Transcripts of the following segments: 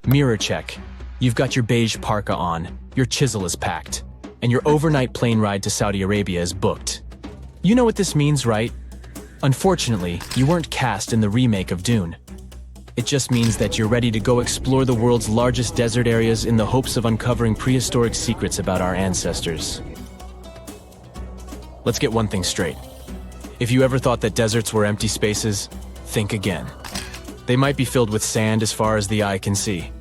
Mirror check. You've got your beige parka on, your chisel is packed, and your overnight plane ride to Saudi Arabia is booked. You know what this means, right? Unfortunately, you weren't cast in the remake of Dune. It just means that you're ready to go explore the world's largest desert areas in the hopes of uncovering prehistoric secrets about our ancestors. Let's get one thing straight. If you ever thought that deserts were empty spaces, think again. They might be filled with sand as far as the eye can see,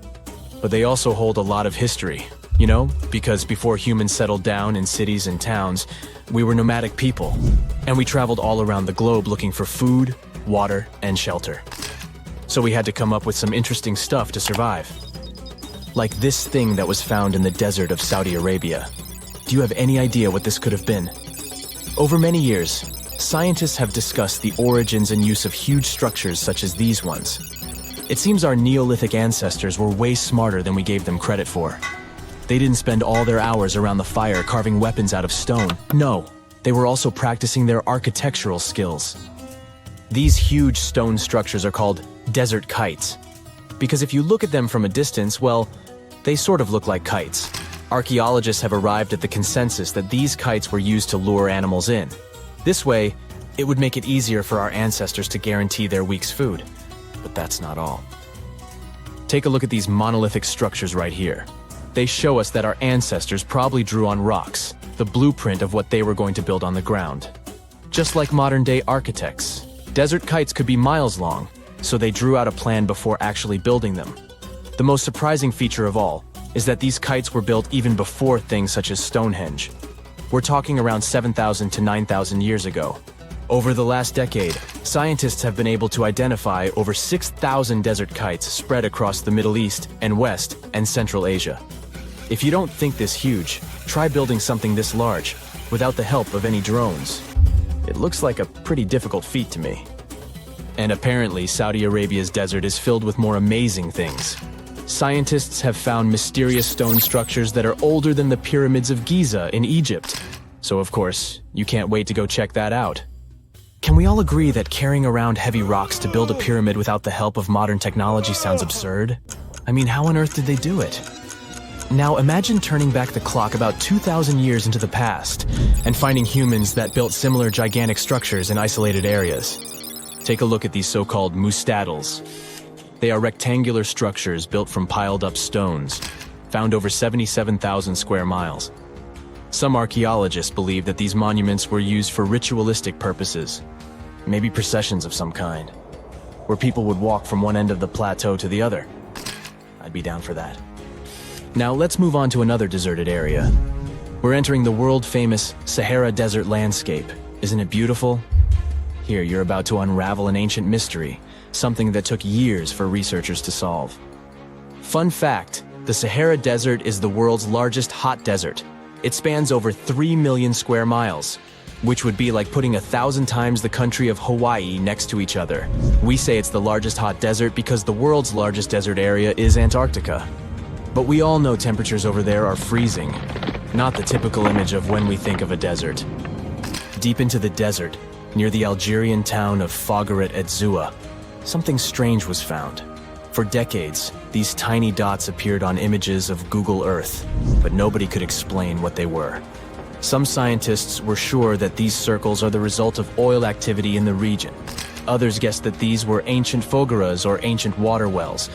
but they also hold a lot of history, you know, because before humans settled down in cities and towns, we were nomadic people, and we traveled all around the globe looking for food, water, and shelter. So we had to come up with some interesting stuff to survive. Like this thing that was found in the desert of Saudi Arabia. Do you have any idea what this could have been? Over many years, scientists have discussed the origins and use of huge structures such as these ones. It seems our Neolithic ancestors were way smarter than we gave them credit for. They didn't spend all their hours around the fire carving weapons out of stone. No, they were also practicing their architectural skills. These huge stone structures are called desert kites, because if you look at them from a distance, well, they sort of look like kites. Archaeologists have arrived at the consensus that these kites were used to lure animals in. This way, it would make it easier for our ancestors to guarantee their week's food. But that's not all. Take a look at these monolithic structures right here. They show us that our ancestors probably drew on rocks, the blueprint of what they were going to build on the ground. Just like modern-day architects, desert kites could be miles long, so they drew out a plan before actually building them. The most surprising feature of all is that these kites were built even before things such as Stonehenge. We're talking around 7,000 to 9,000 years ago. Over the last decade, scientists have been able to identify over 6,000 desert kites spread across the Middle East and West and Central Asia. If you don't think this huge, try building something this large without the help of any drones. It looks like a pretty difficult feat to me. And apparently, Saudi Arabia's desert is filled with more amazing things. Scientists have found mysterious stone structures that are older than the pyramids of Giza in Egypt. So of course, you can't wait to go check that out. Can we all agree that carrying around heavy rocks to build a pyramid without the help of modern technology sounds absurd? I mean, how on earth did they do it? Now imagine turning back the clock about 2,000 years into the past and finding humans that built similar gigantic structures in isolated areas. Take a look at these so-called mustadils. They are rectangular structures built from piled-up stones, found over 77,000 square miles. Some archaeologists believe that these monuments were used for ritualistic purposes, maybe processions of some kind, where people would walk from one end of the plateau to the other. I'd be down for that. Now let's move on to another deserted area. We're entering the world-famous Sahara Desert landscape. Isn't it beautiful? Here, you're about to unravel an ancient mystery, something that took years for researchers to solve. Fun fact, the Sahara Desert is the world's largest hot desert. It spans over 3 million square miles, which would be like putting 1,000 times the country of Hawaii next to each other. We say it's the largest hot desert because the world's largest desert area is Antarctica. But we all know temperatures over there are freezing, not the typical image of when we think of a desert. Deep into the desert, near the Algerian town of Fougeret et Zoua, something strange was found. For decades, these tiny dots appeared on images of Google Earth, but nobody could explain what they were. Some scientists were sure that these circles are the result of oil activity in the region. Others guessed that these were ancient fogeras or ancient water wells.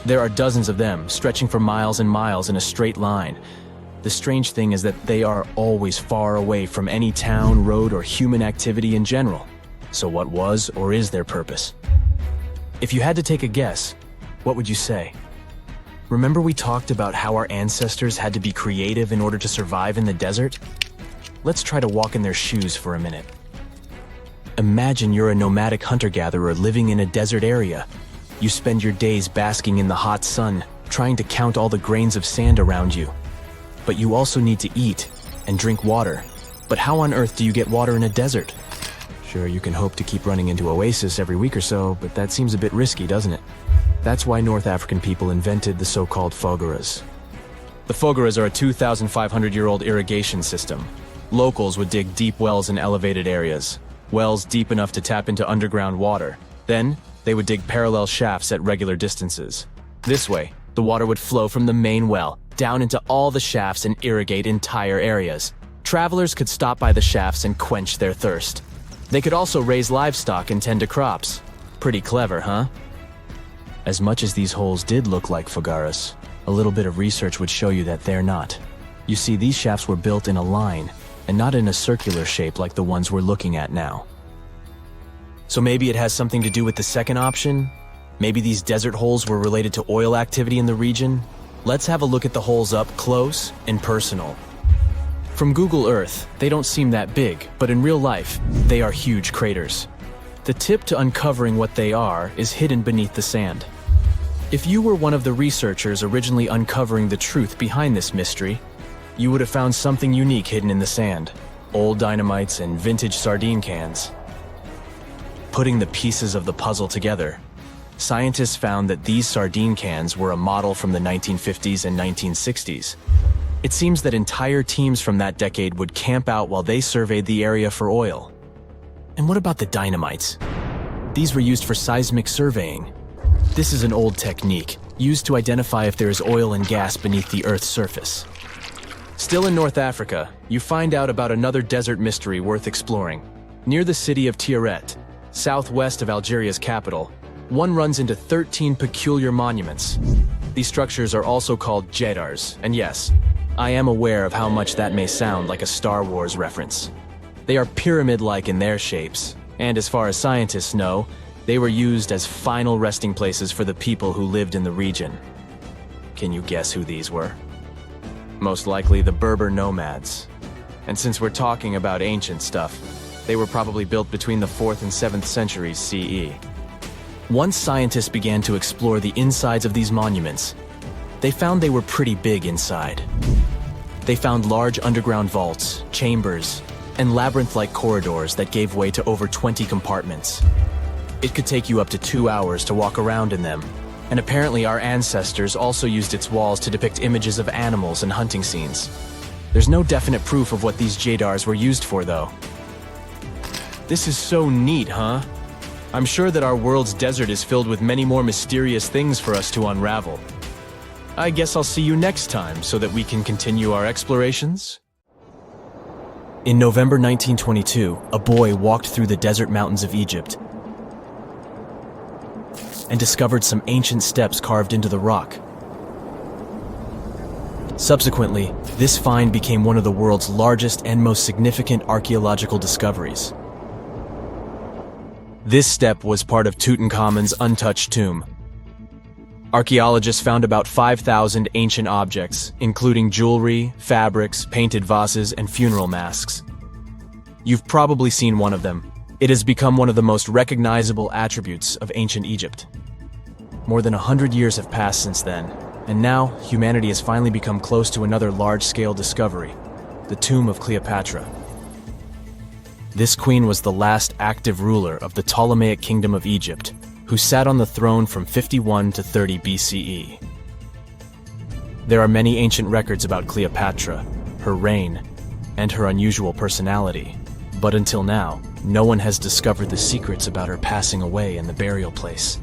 There are dozens of them, stretching for miles and miles in a straight line. The strange thing is that they are always far away from any town, road, or human activity in general. So what was or is their purpose? If you had to take a guess, what would you say? Remember we talked about how our ancestors had to be creative in order to survive in the desert? Let's try to walk in their shoes for a minute. Imagine you're a nomadic hunter-gatherer living in a desert area. You spend your days basking in the hot sun, trying to count all the grains of sand around you. But you also need to eat and drink water. But how on earth do you get water in a desert? Sure, you can hope to keep running into oasis every week or so, but that seems a bit risky, doesn't it? That's why North African people invented the so-called fogeras. The fogeras are a 2,500-year-old irrigation system. Locals would dig deep wells in elevated areas, wells deep enough to tap into underground water. Then, they would dig parallel shafts at regular distances. This way, The water would flow from the main well down into all the shafts and irrigate entire areas. Travelers could stop by the shafts and quench their thirst. They could also raise livestock and tend to crops. Pretty clever, huh? As much as these holes did look like fogaras, a little bit of research would show you that they're not. You see, these shafts were built in a line and not in a circular shape like the ones we're looking at now. So maybe it has something to do with the second option? Maybe these desert holes were related to oil activity in the region? Let's have a look at the holes up close and personal. From Google Earth, they don't seem that big, but in real life, they are huge craters. The tip to uncovering what they are is hidden beneath the sand. If you were one of the researchers originally uncovering the truth behind this mystery, you would have found something unique hidden in the sand. Old dynamites and vintage sardine cans. Putting the pieces of the puzzle together, scientists found that these sardine cans were a model from the 1950s and 1960s. It seems that entire teams from that decade would camp out while they surveyed the area for oil. And what about the dynamites? These were used for seismic surveying. This is an old technique, used to identify if there is oil and gas beneath the Earth's surface. Still in North Africa, you find out about another desert mystery worth exploring. Near the city of Tiaret, southwest of Algeria's capital, one runs into 13 peculiar monuments. These structures are also called jedars, and yes, I am aware of how much that may sound like a Star Wars reference. They are pyramid-like in their shapes, and as far as scientists know, they were used as final resting places for the people who lived in the region. Can you guess who these were? Most likely the Berber nomads. And since we're talking about ancient stuff, they were probably built between the 4th and 7th centuries CE. Once scientists began to explore the insides of these monuments, they found they were pretty big inside. They found large underground vaults, chambers, and labyrinth-like corridors that gave way to over 20 compartments. It could take you up to 2 hours to walk around in them, and apparently our ancestors also used its walls to depict images of animals and hunting scenes. There's no definite proof of what these jedars were used for, though. This is so neat, huh? I'm sure that our world's desert is filled with many more mysterious things for us to unravel. I guess I'll see you next time so that we can continue our explorations. In November 1922, a boy walked through the desert mountains of Egypt and discovered some ancient steps carved into the rock. Subsequently, this find became one of the world's largest and most significant archaeological discoveries. This step was part of Tutankhamun's untouched tomb. Archaeologists found about 5,000 ancient objects, including jewelry, fabrics, painted vases, and funeral masks. You've probably seen one of them. It has become one of the most recognizable attributes of ancient Egypt. More than 100 years have passed since then, and now humanity has finally become close to another large-scale discovery, the tomb of Cleopatra. This queen was the last active ruler of the Ptolemaic Kingdom of Egypt, who sat on the throne from 51 to 30 BCE. There are many ancient records about Cleopatra, her reign, and her unusual personality, but until now, no one has discovered the secrets about her passing away in the burial place.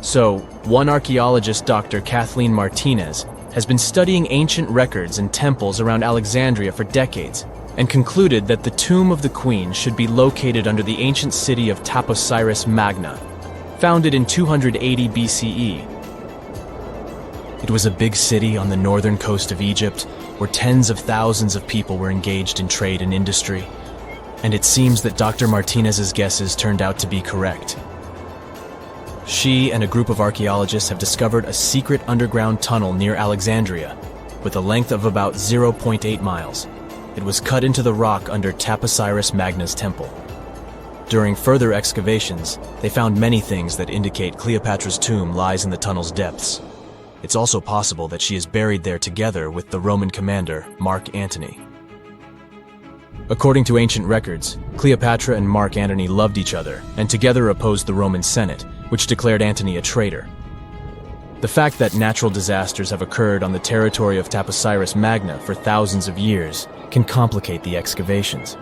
So, one archaeologist, Dr. Kathleen Martinez, has been studying ancient records and temples around Alexandria for decades, and concluded that the tomb of the queen should be located under the ancient city of Taposiris Magna, founded in 280 BCE. It was a big city on the northern coast of Egypt, where tens of thousands of people were engaged in trade and industry, and it seems that Dr. Martinez's guesses turned out to be correct. She and a group of archaeologists have discovered a secret underground tunnel near Alexandria, with a length of about 0.8 miles. It was cut into the rock under Taposiris Magna's temple. During further excavations, they found many things that indicate Cleopatra's tomb lies in the tunnel's depths. It's also possible that she is buried there together with the Roman commander, Mark Antony. According to ancient records, Cleopatra and Mark Antony loved each other and together opposed the Roman Senate, which declared Antony a traitor. The fact that natural disasters have occurred on the territory of Taposiris Magna for thousands of years can complicate the excavations.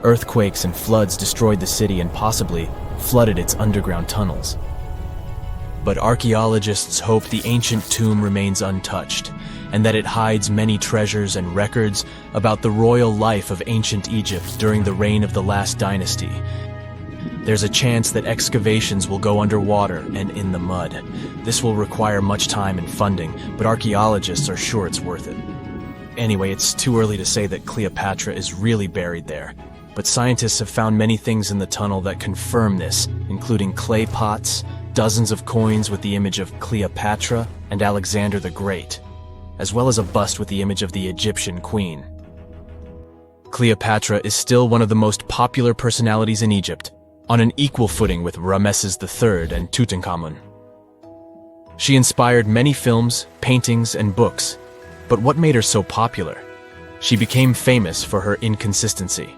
Earthquakes and floods destroyed the city and possibly flooded its underground tunnels. but archaeologists hope the ancient tomb remains untouched, and that it hides many treasures and records about the royal life of ancient Egypt during the reign of the last dynasty. There's a chance that excavations will go underwater and in the mud. This will require much time and funding, but archaeologists are sure it's worth it. Anyway, it's too early to say that Cleopatra is really buried there, but scientists have found many things in the tunnel that confirm this, including clay pots, dozens of coins with the image of Cleopatra and Alexander the Great, as well as a bust with the image of the Egyptian queen. Cleopatra is still one of the most popular personalities in Egypt, on an equal footing with Ramesses III and Tutankhamun. She inspired many films, paintings, and books, but what made her so popular? She became famous for her inconsistency.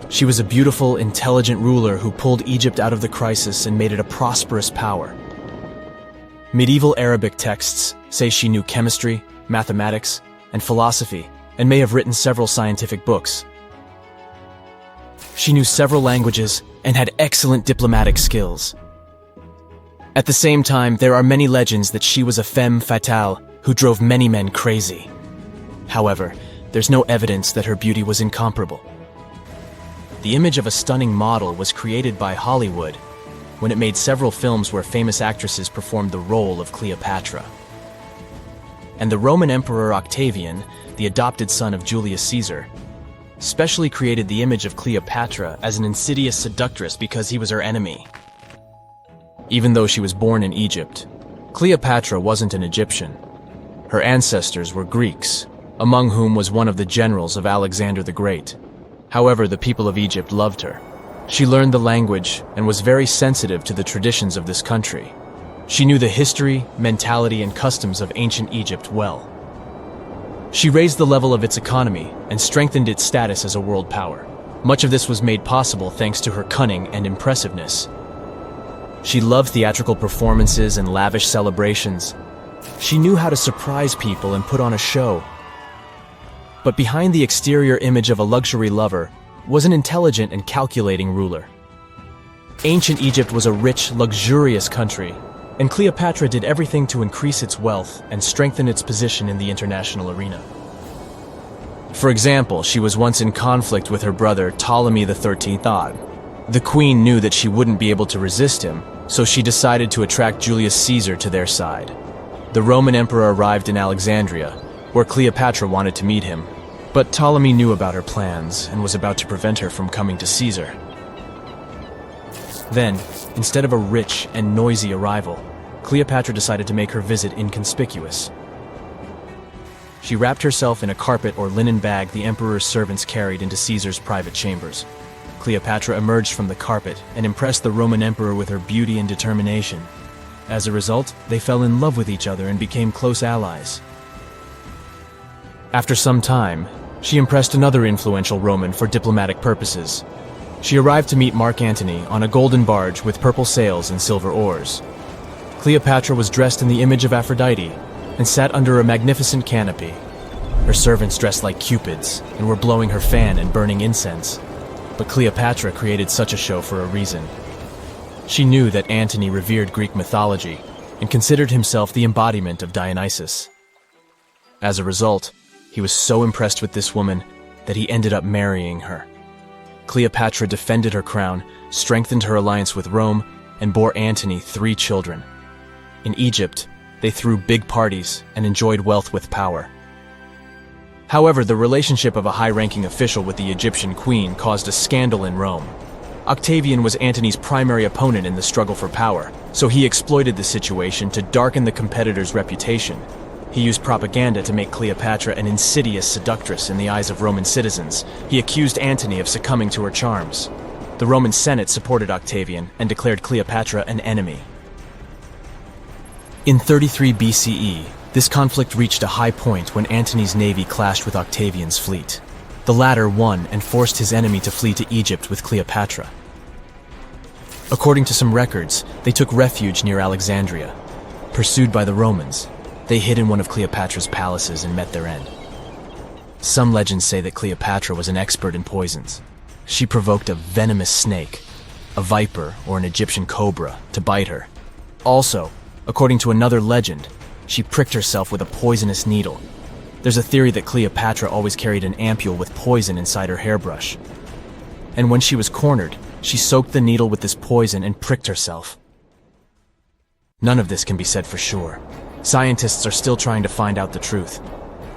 She was a beautiful, intelligent ruler who pulled Egypt out of the crisis and made it a prosperous power. Medieval Arabic texts say she knew chemistry, mathematics, and philosophy, and may have written several scientific books. She knew several languages and had excellent diplomatic skills. At the same time, there are many legends that she was a femme fatale who drove many men crazy. However, there's no evidence that her beauty was incomparable. The image of a stunning model was created by Hollywood when it made several films where famous actresses performed the role of Cleopatra. And the Roman Emperor Octavian, the adopted son of Julius Caesar, specially created the image of Cleopatra as an insidious seductress because he was her enemy. Even though she was born in Egypt, Cleopatra wasn't an Egyptian. Her ancestors were Greeks, among whom was one of the generals of Alexander the Great. However, the people of Egypt loved her. She learned the language and was very sensitive to the traditions of this country. She knew the history, mentality, and customs of ancient Egypt well. She raised the level of its economy and strengthened its status as a world power. Much of this was made possible thanks to her cunning and impressiveness. She loved theatrical performances and lavish celebrations. She knew how to surprise people and put on a show. But behind the exterior image of a luxury lover was an intelligent and calculating ruler. Ancient Egypt was a rich, luxurious country, and Cleopatra did everything to increase its wealth and strengthen its position in the international arena. For example, she was once in conflict with her brother Ptolemy XIII. The queen knew that she wouldn't be able to resist him, so she decided to attract Julius Caesar to their side. The Roman emperor arrived in Alexandria, where Cleopatra wanted to meet him, but Ptolemy knew about her plans and was about to prevent her from coming to Caesar. Then, instead of a rich and noisy arrival, Cleopatra decided to make her visit inconspicuous. She wrapped herself in a carpet or linen bag the emperor's servants carried into Caesar's private chambers. Cleopatra emerged from the carpet and impressed the Roman emperor with her beauty and determination. As a result, they fell in love with each other and became close allies. After some time, she impressed another influential Roman for diplomatic purposes. She arrived to meet Mark Antony on a golden barge with purple sails and silver oars. Cleopatra was dressed in the image of Aphrodite and sat under a magnificent canopy. Her servants dressed like cupids and were blowing her fan and burning incense. But Cleopatra created such a show for a reason. She knew that Antony revered Greek mythology and considered himself the embodiment of Dionysus. As a result, he was so impressed with this woman that he ended up marrying her. Cleopatra defended her crown, strengthened her alliance with Rome, and bore Antony 3 children. In Egypt, they threw big parties and enjoyed wealth with power. However, the relationship of a high-ranking official with the Egyptian queen caused a scandal in Rome. Octavian was Antony's primary opponent in the struggle for power, so he exploited the situation to darken the competitor's reputation. He used propaganda to make Cleopatra an insidious seductress in the eyes of Roman citizens. He accused Antony of succumbing to her charms. The Roman Senate supported Octavian and declared Cleopatra an enemy. In 33 BCE, this conflict reached a high point when Antony's navy clashed with Octavian's fleet. The latter won and forced his enemy to flee to Egypt with Cleopatra. According to some records, they took refuge near Alexandria. Pursued by the Romans, they hid in one of Cleopatra's palaces and met their end. Some legends say that Cleopatra was an expert in poisons. She provoked a venomous snake, a viper or an Egyptian cobra, to bite her. Also, according to another legend, she pricked herself with a poisonous needle. There's a theory that Cleopatra always carried an ampule with poison inside her hairbrush. And when she was cornered, she soaked the needle with this poison and pricked herself. None of this can be said for sure. Scientists are still trying to find out the truth.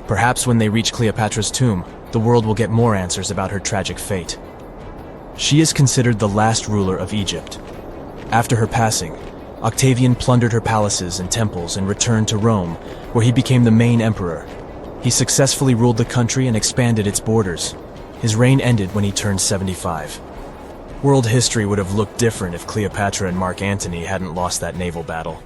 Perhaps when they reach Cleopatra's tomb, the world will get more answers about her tragic fate. She is considered the last ruler of Egypt. After her passing, Octavian plundered her palaces and temples and returned to Rome, where he became the main emperor. He successfully ruled the country and expanded its borders. His reign ended when he turned 75. World history would have looked different if Cleopatra and Mark Antony hadn't lost that naval battle.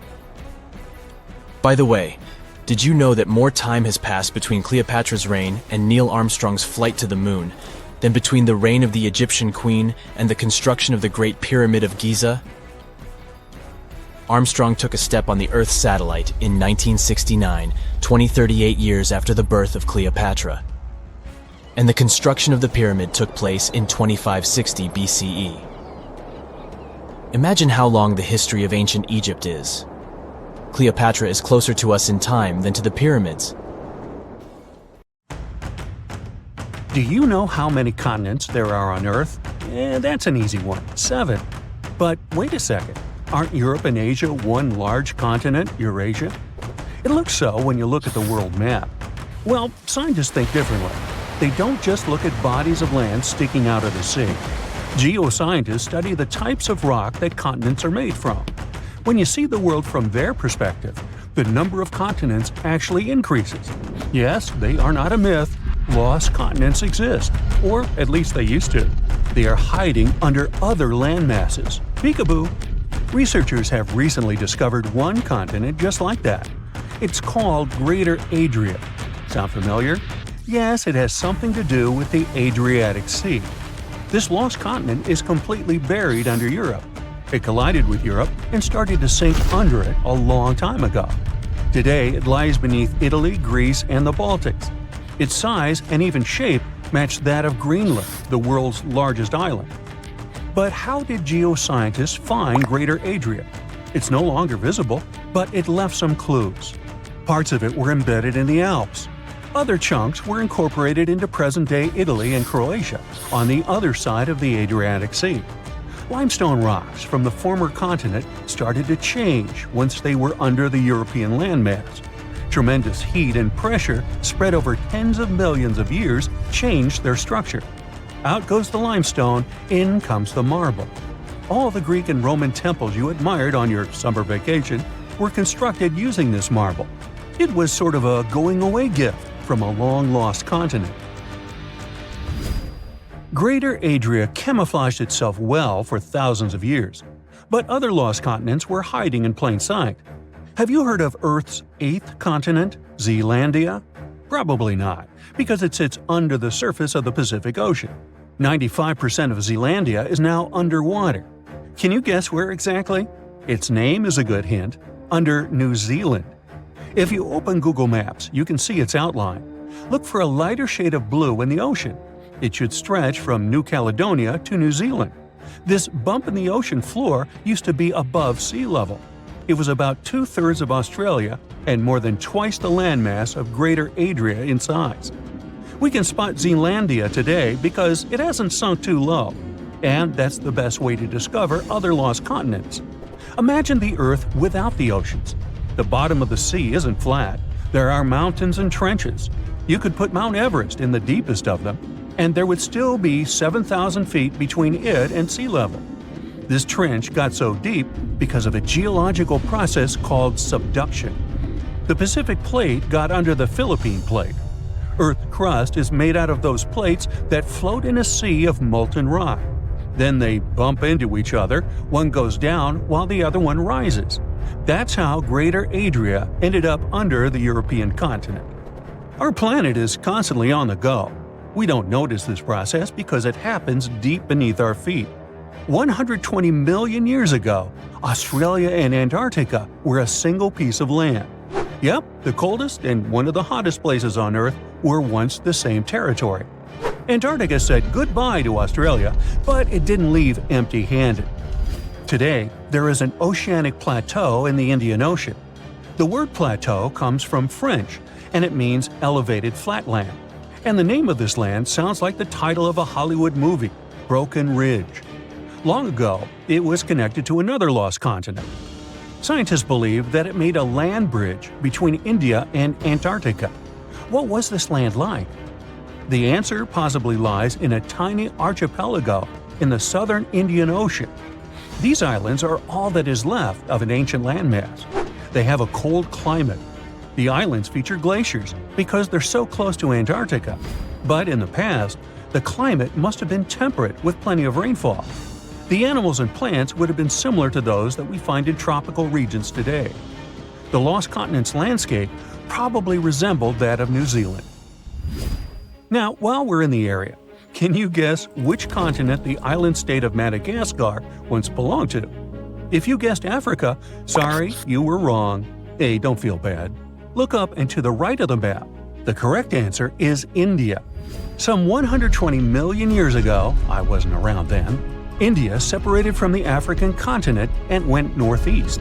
By the way, did you know that more time has passed between Cleopatra's reign and Neil Armstrong's flight to the moon than between the reign of the Egyptian queen and the construction of the Great Pyramid of Giza? Armstrong took a step on the Earth's satellite in 1969, 38 years after the birth of Cleopatra. And the construction of the pyramid took place in 2560 BCE. Imagine how long the history of ancient Egypt is. Cleopatra is closer to us in time than to the pyramids. Do you know how many continents there are on Earth? That's an easy one, 7. But wait a second, aren't Europe and Asia one large continent, Eurasia? It looks so when you look at the world map. Well, scientists think differently. They don't just look at bodies of land sticking out of the sea. Geoscientists study the types of rock that continents are made from. When you see the world from their perspective, the number of continents actually increases. Yes, they are not a myth. Lost continents exist, or at least they used to. They are hiding under other land masses. Peekaboo! Researchers have recently discovered one continent just like that. It's called Greater Adria. Sound familiar? Yes, it has something to do with the Adriatic Sea. This lost continent is completely buried under Europe. It collided with Europe and started to sink under it a long time ago. Today, it lies beneath Italy, Greece, and the Baltics. Its size and even shape match that of Greenland, the world's largest island. But how did geoscientists find Greater Adria? It's no longer visible, but it left some clues. Parts of it were embedded in the Alps. Other chunks were incorporated into present-day Italy and Croatia, on the other side of the Adriatic Sea. Limestone rocks from the former continent started to change once they were under the European landmass. Tremendous heat and pressure spread over tens of millions of years changed their structure. Out goes the limestone, in comes the marble. All the Greek and Roman temples you admired on your summer vacation were constructed using this marble. It was sort of a going-away gift from a long-lost continent. Greater Adria camouflaged itself well for thousands of years, but other lost continents were hiding in plain sight. Have you heard of Earth's 8th continent, Zealandia? Probably not, because it sits under the surface of the Pacific Ocean. 95% of Zealandia is now underwater. Can you guess where exactly? Its name is a good hint – under New Zealand. If you open Google Maps, you can see its outline. Look for a lighter shade of blue in the ocean. It should stretch from New Caledonia to New Zealand. This bump in the ocean floor used to be above sea level. It was about 2/3 of Australia and more than twice the landmass of Greater Adria in size. We can spot Zealandia today because it hasn't sunk too low, and that's the best way to discover other lost continents. Imagine the Earth without the oceans. The bottom of the sea isn't flat. There are mountains and trenches. You could put Mount Everest in the deepest of them, and there would still be 7,000 feet between it and sea level. This trench got so deep because of a geological process called subduction. The Pacific Plate got under the Philippine Plate. Earth's crust is made out of those plates that float in a sea of molten rock. Then they bump into each other, one goes down while the other one rises. That's how Greater Adria ended up under the European continent. Our planet is constantly on the go. We don't notice this process because it happens deep beneath our feet. 120 million years ago, Australia and Antarctica were a single piece of land. Yep, the coldest and one of the hottest places on Earth were once the same territory. Antarctica said goodbye to Australia, but it didn't leave empty-handed. Today, there is an oceanic plateau in the Indian Ocean. The word plateau comes from French, and it means elevated flatland. And the name of this land sounds like the title of a Hollywood movie, Broken Ridge. Long ago, it was connected to another lost continent. Scientists believe that it made a land bridge between India and Antarctica. What was this land like? The answer possibly lies in a tiny archipelago in the southern Indian Ocean. These islands are all that is left of an ancient landmass. They have a cold climate. The islands feature glaciers because they're so close to Antarctica. But in the past, the climate must have been temperate with plenty of rainfall. The animals and plants would have been similar to those that we find in tropical regions today. The lost continent's landscape probably resembled that of New Zealand. Now, while we're in the area, can you guess which continent the island state of Madagascar once belonged to? If you guessed Africa, sorry, you were wrong. Hey, don't feel bad. Look up and to the right of the map. The correct answer is India. Some 120 million years ago, I wasn't around then, India separated from the African continent and went northeast.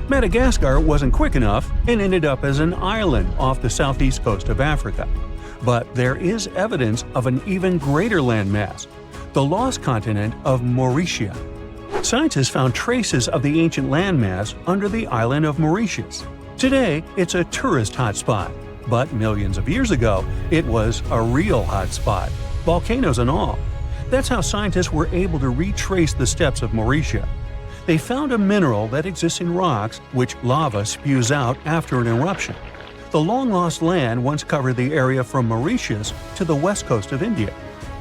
Madagascar wasn't quick enough and ended up as an island off the southeast coast of Africa. But there is evidence of an even greater landmass, the lost continent of Mauritius. Scientists found traces of the ancient landmass under the island of Mauritius. Today, it's a tourist hotspot, but millions of years ago, it was a real hotspot, volcanoes and all. That's how scientists were able to retrace the steps of Mauritius. They found a mineral that exists in rocks which lava spews out after an eruption. The long-lost land once covered the area from Mauritius to the west coast of India.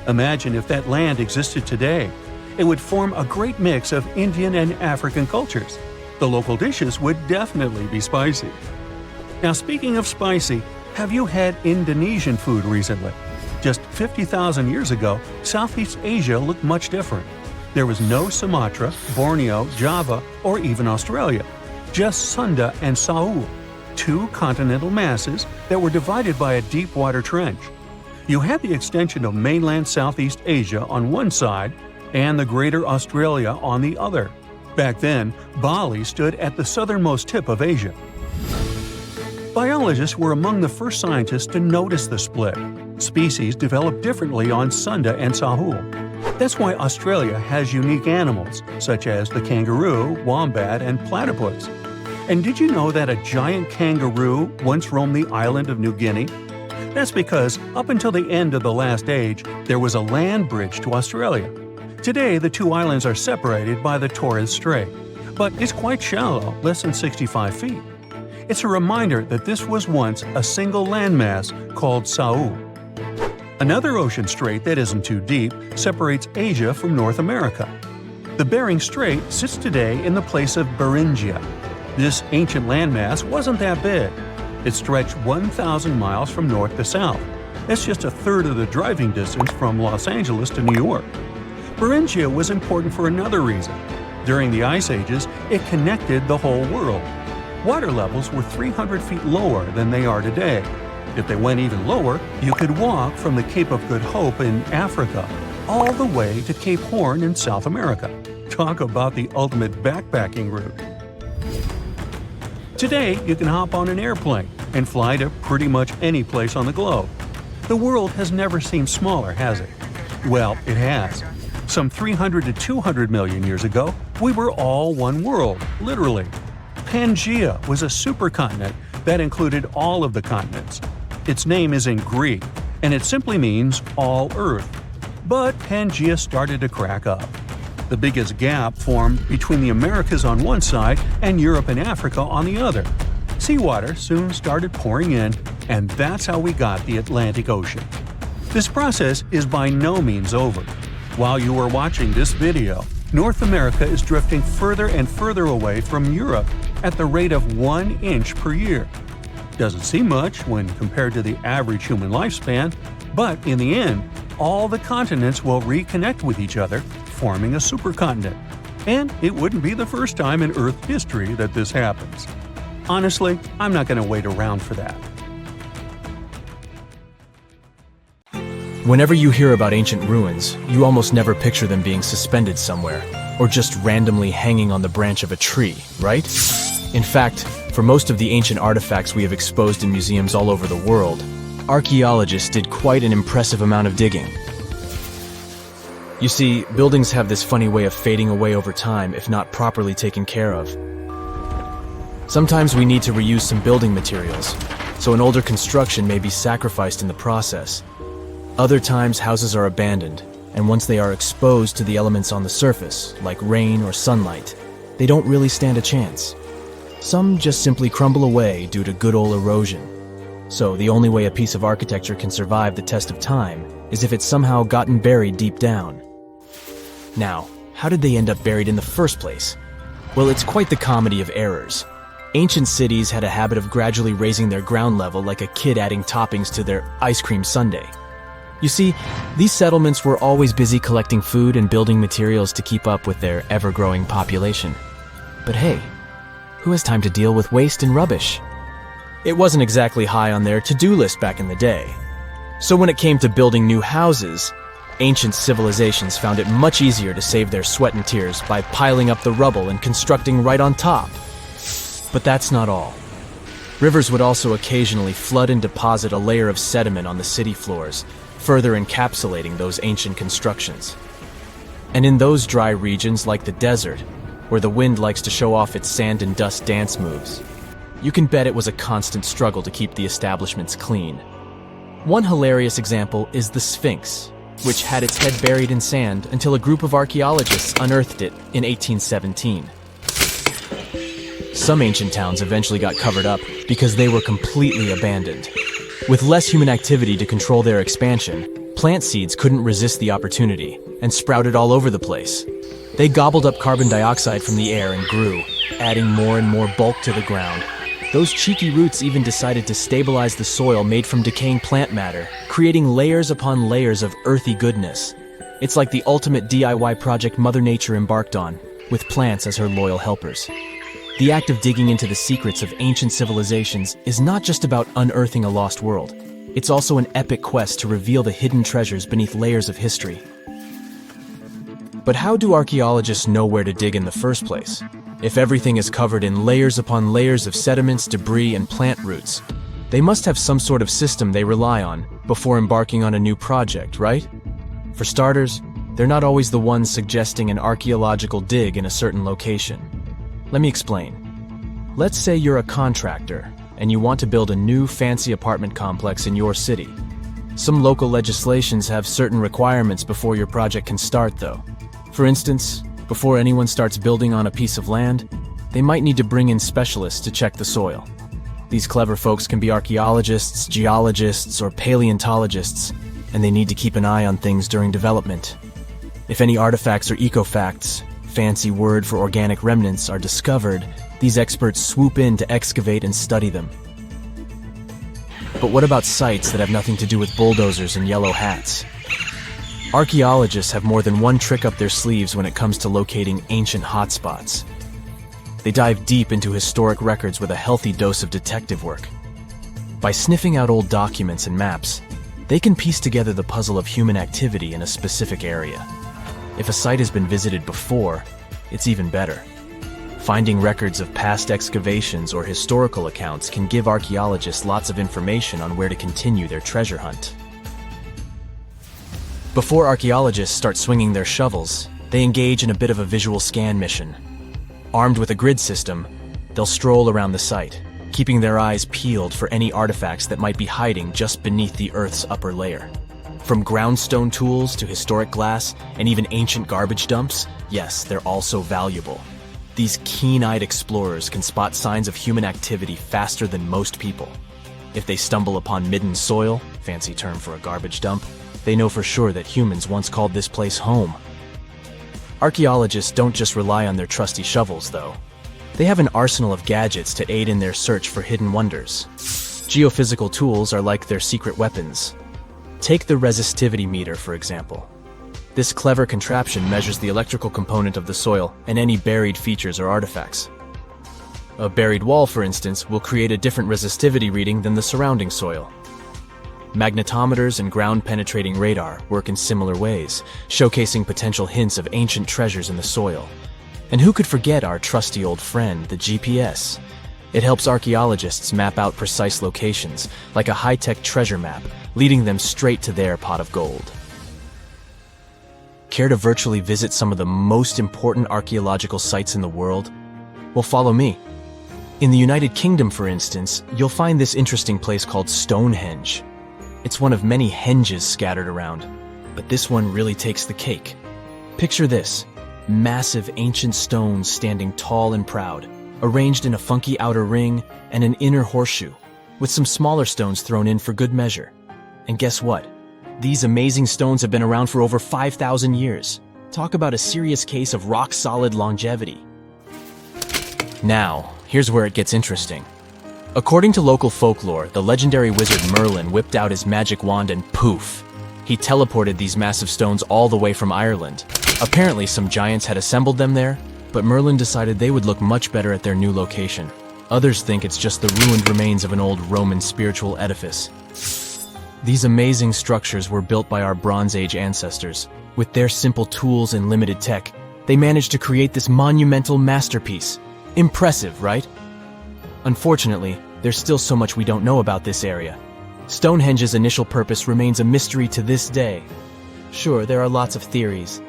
Imagine if that land existed today. It would form a great mix of Indian and African cultures. The local dishes would definitely be spicy. Now, speaking of spicy, have you had Indonesian food recently? Just 50,000 years ago, Southeast Asia looked much different. There was no Sumatra, Borneo, Java, or even Australia. Just Sunda and Saul, two continental masses that were divided by a deep water trench. You had the extension of mainland Southeast Asia on one side and the Greater Australia on the other. Back then, Bali stood at the southernmost tip of Asia. Biologists were among the first scientists to notice the split. Species develop differently on Sunda and Sahul. That's why Australia has unique animals, such as the kangaroo, wombat, and platypus. And did you know that a giant kangaroo once roamed the island of New Guinea? That's because, up until the end of the last age, there was a land bridge to Australia. Today, the two islands are separated by the Torres Strait, but it's quite shallow, less than 65 feet. It's a reminder that this was once a single landmass called Saul. Another ocean strait that isn't too deep separates Asia from North America. The Bering Strait sits today in the place of Beringia. This ancient landmass wasn't that big. It stretched 1,000 miles from north to south. That's just a third of the driving distance from Los Angeles to New York. Beringia was important for another reason. During the Ice Ages, it connected the whole world. Water levels were 300 feet lower than they are today. If they went even lower, you could walk from the Cape of Good Hope in Africa all the way to Cape Horn in South America. Talk about the ultimate backpacking route. Today, you can hop on an airplane and fly to pretty much any place on the globe. The world has never seemed smaller, has it? Well, it has. Some 300 to 200 million years ago, we were all one world, literally. Pangaea was a supercontinent that included all of the continents. Its name is in Greek, and it simply means all Earth. But Pangaea started to crack up. The biggest gap formed between the Americas on one side and Europe and Africa on the other. Seawater soon started pouring in, and that's how we got the Atlantic Ocean. This process is by no means over. While you are watching this video, North America is drifting further and further away from Europe at the rate of 1 inch per year. Doesn't seem much when compared to the average human lifespan, but in the end, all the continents will reconnect with each other, forming a supercontinent. And it wouldn't be the first time in Earth history that this happens. Honestly, I'm not going to wait around for that. Whenever you hear about ancient ruins, you almost never picture them being suspended somewhere. or just randomly hanging on the branch of a tree, right? In fact, for most of the ancient artifacts we have exposed in museums all over the world, archaeologists did quite an impressive amount of digging. You see, buildings have this funny way of fading away over time if not properly taken care of. Sometimes we need to reuse some building materials, so an older construction may be sacrificed in the process. Other times, houses are abandoned, and once they are exposed to the elements on the surface, like rain or sunlight, they don't really stand a chance. Some just simply crumble away due to good old erosion. So the only way a piece of architecture can survive the test of time is if it's somehow gotten buried deep down. Now, how did they end up buried in the first place? Well, it's quite the comedy of errors. Ancient cities had a habit of gradually raising their ground level like a kid adding toppings to their ice cream sundae. You see, these settlements were always busy collecting food and building materials to keep up with their ever-growing population. But hey, who has time to deal with waste and rubbish? It wasn't exactly high on their to-do list back in the day. So when it came to building new houses, ancient civilizations found it much easier to save their sweat and tears by piling up the rubble and constructing right on top. But that's not all. Rivers would also occasionally flood and deposit a layer of sediment on the city floors, further encapsulating those ancient constructions. And in those dry regions like the desert, where the wind likes to show off its sand and dust dance moves, you can bet it was a constant struggle to keep the establishments clean. One hilarious example is the Sphinx, which had its head buried in sand until a group of archaeologists unearthed it in 1817. Some ancient towns eventually got covered up because they were completely abandoned. With less human activity to control their expansion, plant seeds couldn't resist the opportunity and sprouted all over the place. They gobbled up carbon dioxide from the air and grew, adding more and more bulk to the ground. Those cheeky roots even decided to stabilize the soil made from decaying plant matter, creating layers upon layers of earthy goodness. It's like the ultimate DIY project Mother Nature embarked on, with plants as her loyal helpers. The act of digging into the secrets of ancient civilizations is not just about unearthing a lost world. It's also an epic quest to reveal the hidden treasures beneath layers of history. But how do archaeologists know where to dig in the first place? If everything is covered in layers upon layers of sediments, debris, and plant roots, they must have some sort of system they rely on before embarking on a new project, right? For starters, they're not always the ones suggesting an archaeological dig in a certain location. Let me explain. Let's say you're a contractor and you want to build a new fancy apartment complex in your city. Some local legislations have certain requirements before your project can start, though. For instance, before anyone starts building on a piece of land, they might need to bring in specialists to check the soil. These clever folks can be archaeologists, geologists, or paleontologists, and they need to keep an eye on things during development. If any artifacts or ecofacts, fancy word for organic remnants, are discovered, these experts swoop in to excavate and study them. But what about sites that have nothing to do with bulldozers and yellow hats? Archaeologists have more than one trick up their sleeves when it comes to locating ancient hotspots. They dive deep into historic records with a healthy dose of detective work. By sniffing out old documents and maps, they can piece together the puzzle of human activity in a specific area. If a site has been visited before, it's even better. Finding records of past excavations or historical accounts can give archaeologists lots of information on where to continue their treasure hunt. Before archaeologists start swinging their shovels, they engage in a bit of a visual scan mission. Armed with a grid system, they'll stroll around the site, keeping their eyes peeled for any artifacts that might be hiding just beneath the Earth's upper layer. From groundstone tools to historic glass and even ancient garbage dumps, yes, they're also valuable. These keen-eyed explorers can spot signs of human activity faster than most people. If they stumble upon midden soil, fancy term for a garbage dump, they know for sure that humans once called this place home. Archaeologists don't just rely on their trusty shovels, though. They have an arsenal of gadgets to aid in their search for hidden wonders. Geophysical tools are like their secret weapons. Take the resistivity meter, for example. This clever contraption measures the electrical component of the soil and any buried features or artifacts. A buried wall, for instance, will create a different resistivity reading than the surrounding soil. Magnetometers and ground-penetrating radar work in similar ways, showcasing potential hints of ancient treasures in the soil. And who could forget our trusty old friend, the GPS? It helps archaeologists map out precise locations, like a high-tech treasure map, leading them straight to their pot of gold. Care to virtually visit some of the most important archaeological sites in the world? Well, follow me. In the United Kingdom, for instance, you'll find this interesting place called Stonehenge. It's one of many henges scattered around, but this one really takes the cake. Picture this: massive ancient stones standing tall and proud, arranged in a funky outer ring and an inner horseshoe, with some smaller stones thrown in for good measure. And guess what? These amazing stones have been around for over 5,000 years. Talk about a serious case of rock-solid longevity. Now, here's where it gets interesting. According to local folklore, the legendary wizard Merlin whipped out his magic wand and poof! He teleported these massive stones all the way from Ireland. Apparently, some giants had assembled them there, but Merlin decided they would look much better at their new location. Others think it's just the ruined remains of an old Roman spiritual edifice. These amazing structures were built by our Bronze Age ancestors. With their simple tools and limited tech, they managed to create this monumental masterpiece. Impressive, right? Unfortunately, there's still so much we don't know about this area. Stonehenge's initial purpose remains a mystery to this day. Sure, there are lots of theories,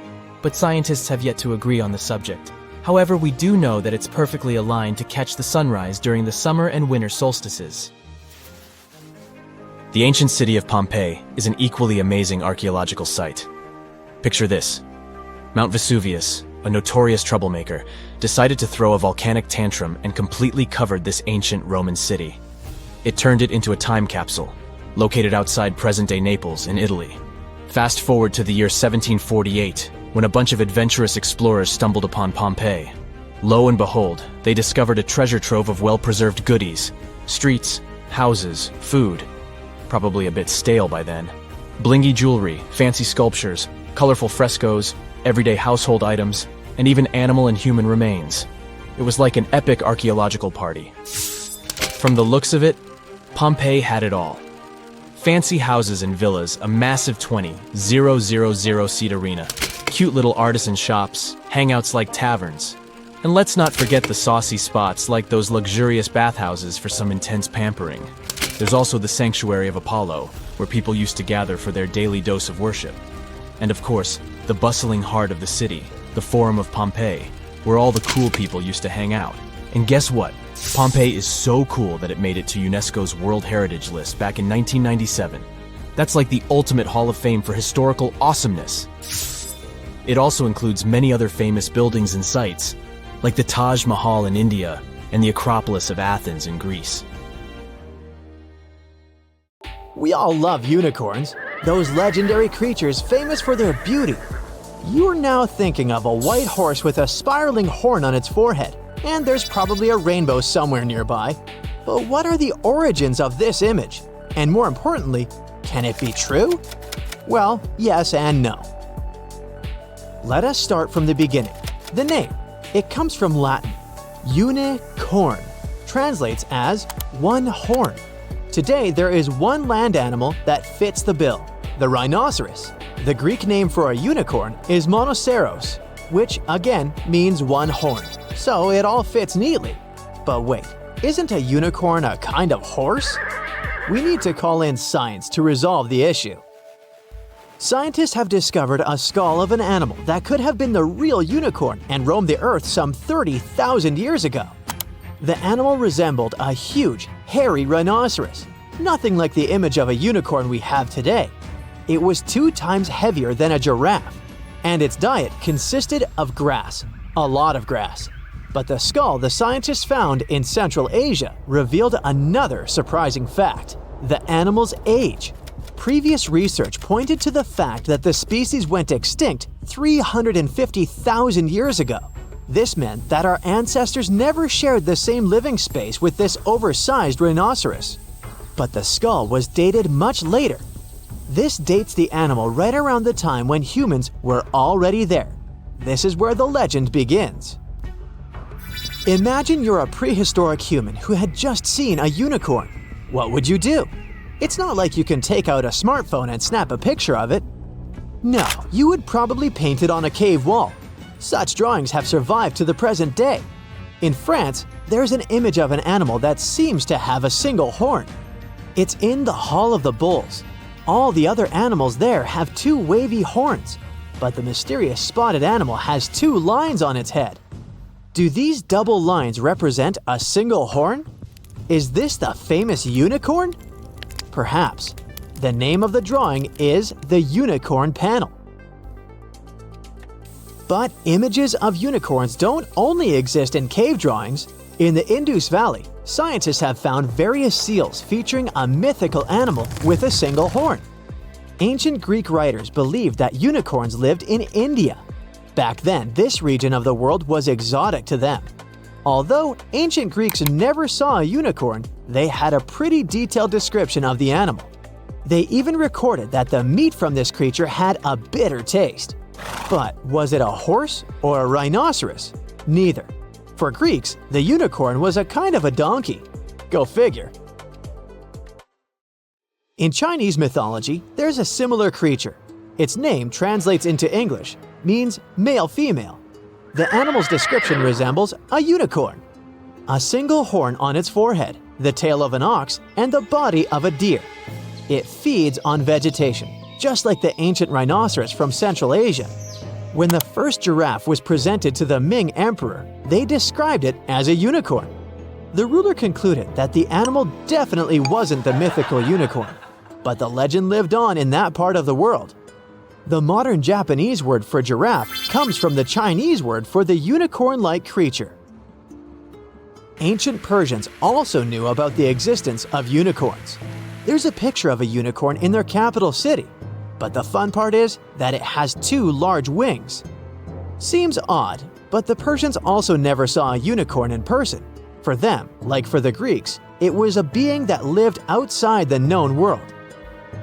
but scientists have yet to agree on the subject. However, we do know that it's perfectly aligned to catch the sunrise during the summer and winter solstices. The ancient city of Pompeii is an equally amazing archaeological site. Picture this: Mount Vesuvius, a notorious troublemaker, decided to throw a volcanic tantrum and completely covered this ancient Roman city. It turned it into a time capsule, located outside present-day Naples in Italy. Fast forward to the year 1748, when a bunch of adventurous explorers stumbled upon Pompeii. Lo and behold, they discovered a treasure trove of well-preserved goodies: streets, houses, food. Probably a bit stale by then. Blingy jewelry, fancy sculptures, colorful frescoes, everyday household items, and even animal and human remains. It was like an epic archaeological party. From the looks of it, Pompeii had it all. Fancy houses and villas, a massive 20,000-seat arena, cute little artisan shops, hangouts like taverns. And let's not forget the saucy spots like those luxurious bathhouses for some intense pampering. There's also the sanctuary of Apollo, where people used to gather for their daily dose of worship. And of course, the bustling heart of the city, the Forum of Pompeii, where all the cool people used to hang out. And guess what? Pompeii is so cool that it made it to UNESCO's World Heritage List back in 1997. That's like the ultimate Hall of Fame for historical awesomeness. It also includes many other famous buildings and sites, like the Taj Mahal in India and the Acropolis of Athens in Greece. We all love unicorns, those legendary creatures famous for their beauty. You're now thinking of a white horse with a spiraling horn on its forehead, and there's probably a rainbow somewhere nearby. But what are the origins of this image? And more importantly, can it be true? Well, yes and no. Let us start from the beginning. The name. It comes from Latin. Unicorn translates as one horn. Today, there is one land animal that fits the bill: the rhinoceros. The Greek name for a unicorn is monoceros, which again means one horn. So it all fits neatly. But wait, isn't a unicorn a kind of horse? We need to call in science to resolve the issue. Scientists have discovered a skull of an animal that could have been the real unicorn and roamed the earth some 30,000 years ago. The animal resembled a huge, hairy rhinoceros, nothing like the image of a unicorn we have today. It was 2 times heavier than a giraffe, and its diet consisted of grass, a lot of grass. But the skull the scientists found in Central Asia revealed another surprising fact: the animal's age. Previous research pointed to the fact that the species went extinct 350,000 years ago. This meant that our ancestors never shared the same living space with this oversized rhinoceros. But the skull was dated much later. This dates the animal right around the time when humans were already there. This is where the legend begins. Imagine you're a prehistoric human who had just seen a unicorn. What would you do? It's not like you can take out a smartphone and snap a picture of it. No, you would probably paint it on a cave wall. Such drawings have survived to the present day. In France, there's an image of an animal that seems to have a single horn. It's in the Hall of the Bulls. All the other animals there have two wavy horns, but the mysterious spotted animal has two lines on its head. Do these double lines represent a single horn? Is this the famous unicorn? Perhaps. The name of the drawing is the Unicorn Panel. But images of unicorns don't only exist in cave drawings. In the Indus Valley, scientists have found various seals featuring a mythical animal with a single horn. Ancient Greek writers believed that unicorns lived in India. Back then, this region of the world was exotic to them. Although ancient Greeks never saw a unicorn, they had a pretty detailed description of the animal. They even recorded that the meat from this creature had a bitter taste. But was it a horse or a rhinoceros? Neither. For Greeks, the unicorn was a kind of a donkey. Go figure. In Chinese mythology, there's a similar creature. Its name translates into English, means male-female. The animal's description resembles a unicorn. A single horn on its forehead, the tail of an ox, and the body of a deer. It feeds on vegetation, just like the ancient rhinoceros from Central Asia. When the first giraffe was presented to the Ming Emperor, they described it as a unicorn. The ruler concluded that the animal definitely wasn't the mythical unicorn, but the legend lived on in that part of the world. The modern Japanese word for giraffe comes from the Chinese word for the unicorn-like creature. Ancient Persians also knew about the existence of unicorns. There's a picture of a unicorn in their capital city, but the fun part is that it has two large wings. Seems odd, but the Persians also never saw a unicorn in person. For them, like for the Greeks, it was a being that lived outside the known world.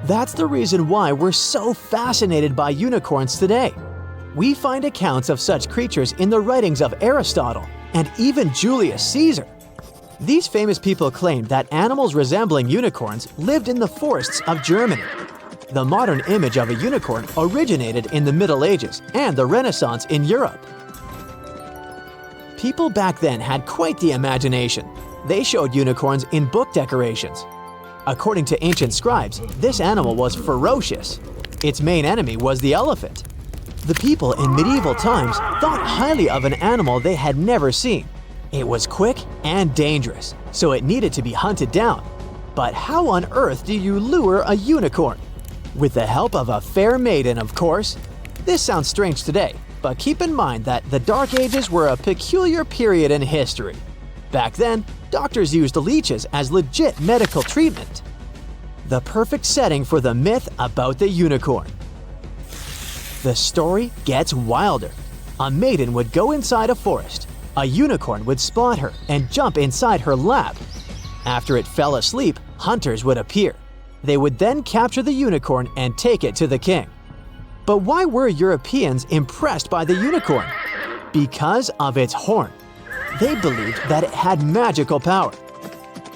That's the reason why we're so fascinated by unicorns today. We find accounts of such creatures in the writings of Aristotle and even Julius Caesar. These famous people claimed that animals resembling unicorns lived in the forests of Germany. The modern image of a unicorn originated in the Middle Ages and the Renaissance in Europe. People back then had quite the imagination. They showed unicorns in book decorations. According to ancient scribes, this animal was ferocious. Its main enemy was the elephant. The people in medieval times thought highly of an animal they had never seen. It was quick and dangerous, so it needed to be hunted down. But how on earth do you lure a unicorn? With the help of a fair maiden, of course. This sounds strange today, but keep in mind that the Dark Ages were a peculiar period in history. Back then, doctors used leeches as legit medical treatment. The perfect setting for the myth about the unicorn. The story gets wilder. A maiden would go inside a forest. A unicorn would spot her and jump inside her lap. After it fell asleep, hunters would appear. They would then capture the unicorn and take it to the king. But why were Europeans impressed by the unicorn? Because of its horn. They believed that it had magical power.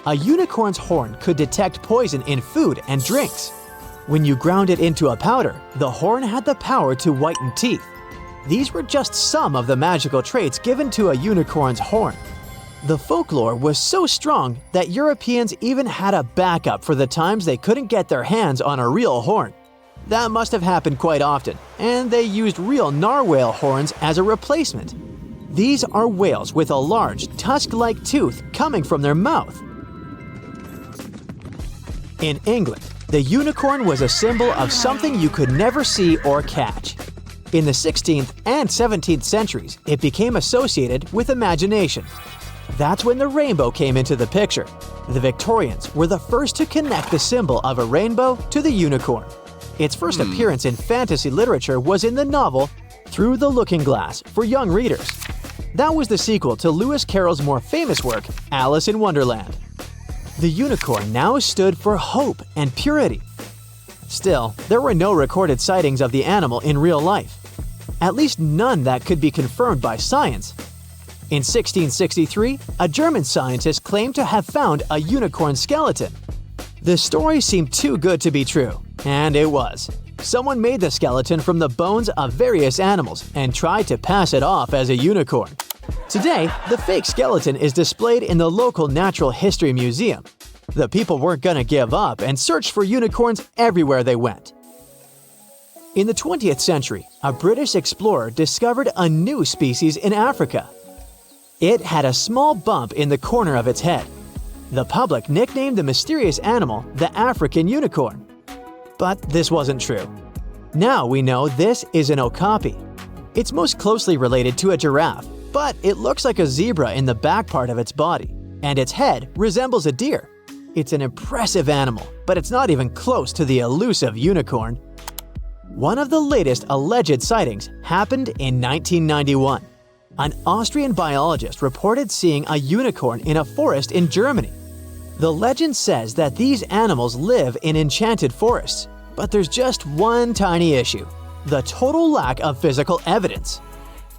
A unicorn's horn could detect poison in food and drinks. When you ground it into a powder, the horn had the power to whiten teeth. These were just some of the magical traits given to a unicorn's horn. The folklore was so strong that Europeans even had a backup for the times they couldn't get their hands on a real horn. That must have happened quite often, and they used real narwhal horns as a replacement. These are whales with a large, tusk-like tooth coming from their mouth. In England, the unicorn was a symbol of something you could never see or catch. In the 16th and 17th centuries, it became associated with imagination. That's when the rainbow came into the picture. The Victorians were the first to connect the symbol of a rainbow to the unicorn. Its first appearance in fantasy literature was in the novel Through the Looking Glass for young readers. That was the sequel to Lewis Carroll's more famous work, Alice in Wonderland. The unicorn now stood for hope and purity. Still, there were no recorded sightings of the animal in real life. At least none that could be confirmed by science. In 1663, a German scientist claimed to have found a unicorn skeleton. The story seemed too good to be true, and it was. Someone made the skeleton from the bones of various animals and tried to pass it off as a unicorn. Today, the fake skeleton is displayed in the local Natural History Museum. The people weren't gonna give up and searched for unicorns everywhere they went. In the 20th century, a British explorer discovered a new species in Africa. It had a small bump in the corner of its head. The public nicknamed the mysterious animal the African unicorn. But this wasn't true. Now we know this is an okapi. It's most closely related to a giraffe, but it looks like a zebra in the back part of its body, and its head resembles a deer. It's an impressive animal, but it's not even close to the elusive unicorn. One of the latest alleged sightings happened in 1991. An Austrian biologist reported seeing a unicorn in a forest in Germany. The legend says that these animals live in enchanted forests, but there's just one tiny issue: the total lack of physical evidence.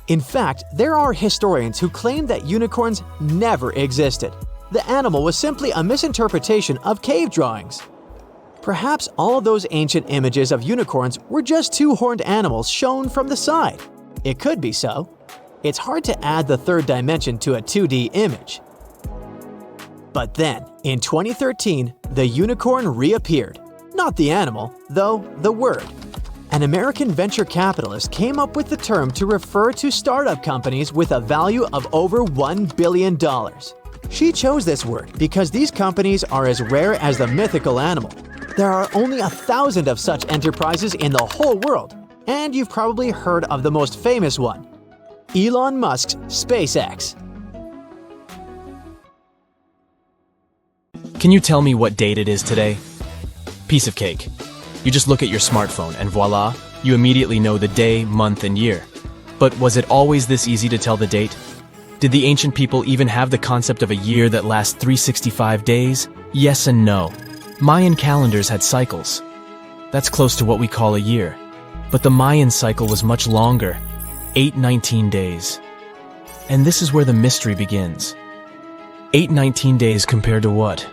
In fact, there are historians who claim that unicorns never existed. The animal was simply a misinterpretation of cave drawings. Perhaps all those ancient images of unicorns were just two-horned animals shown from the side. It could be so. It's hard to add the third dimension to a 2D image. But then, in 2013, the unicorn reappeared. Not the animal, though the word. An American venture capitalist came up with the term to refer to startup companies with a value of over $1 billion. She chose this word because these companies are as rare as the mythical animal. There are only 1,000 of such enterprises in the whole world, and you've probably heard of the most famous one: Elon Musk's SpaceX. Can you tell me what date it is today? Piece of cake. You just look at your smartphone and voila, you immediately know the day, month, and year. But was it always this easy to tell the date? Did the ancient people even have the concept of a year that lasts 365 days? Yes and no. Mayan calendars had cycles. That's close to what we call a year. But the Mayan cycle was much longer, 819 days. And this is where the mystery begins. 819 days compared to what?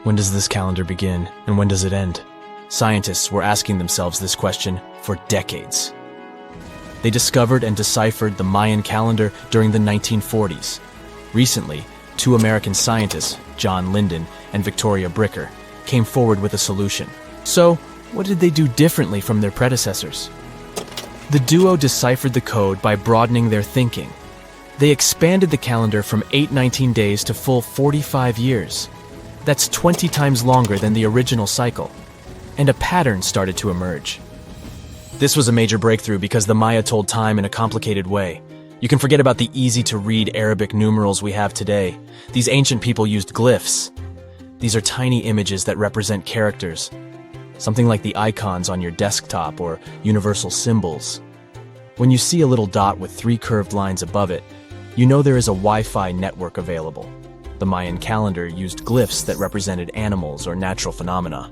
When does this calendar begin, and when does it end? Scientists were asking themselves this question for decades. They discovered and deciphered the Mayan calendar during the 1940s. Recently, two American scientists, John Linden and Victoria Bricker, came forward with a solution. So, what did they do differently from their predecessors? The duo deciphered the code by broadening their thinking. They expanded the calendar from 819 days to full 45 years. That's 20 times longer than the original cycle. And a pattern started to emerge. This was a major breakthrough because the Maya told time in a complicated way. You can forget about the easy-to-read Arabic numerals we have today. These ancient people used glyphs. These are tiny images that represent characters, something like the icons on your desktop or universal symbols. When you see a little dot with 3 curved lines above it, you know there is a Wi-Fi network available. The Mayan calendar used glyphs that represented animals or natural phenomena.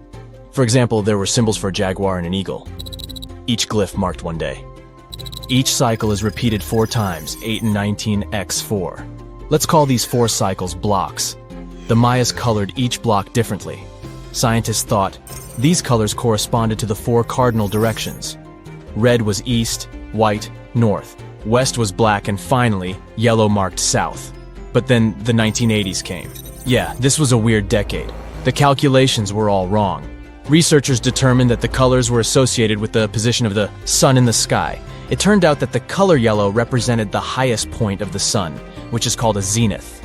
For example, there were symbols for a jaguar and an eagle. Each glyph marked one day. Each cycle is repeated 4 times, 8 and 19 x 4. Let's call these 4 cycles blocks. The Mayas colored each block differently. Scientists thought these colors corresponded to the 4 cardinal directions. Red was east, white, north. West was black, and finally, yellow marked south. But then the 1980s came. Yeah, this was a weird decade. The calculations were all wrong. Researchers determined that the colors were associated with the position of the sun in the sky. It turned out that the color yellow represented the highest point of the sun, which is called a zenith.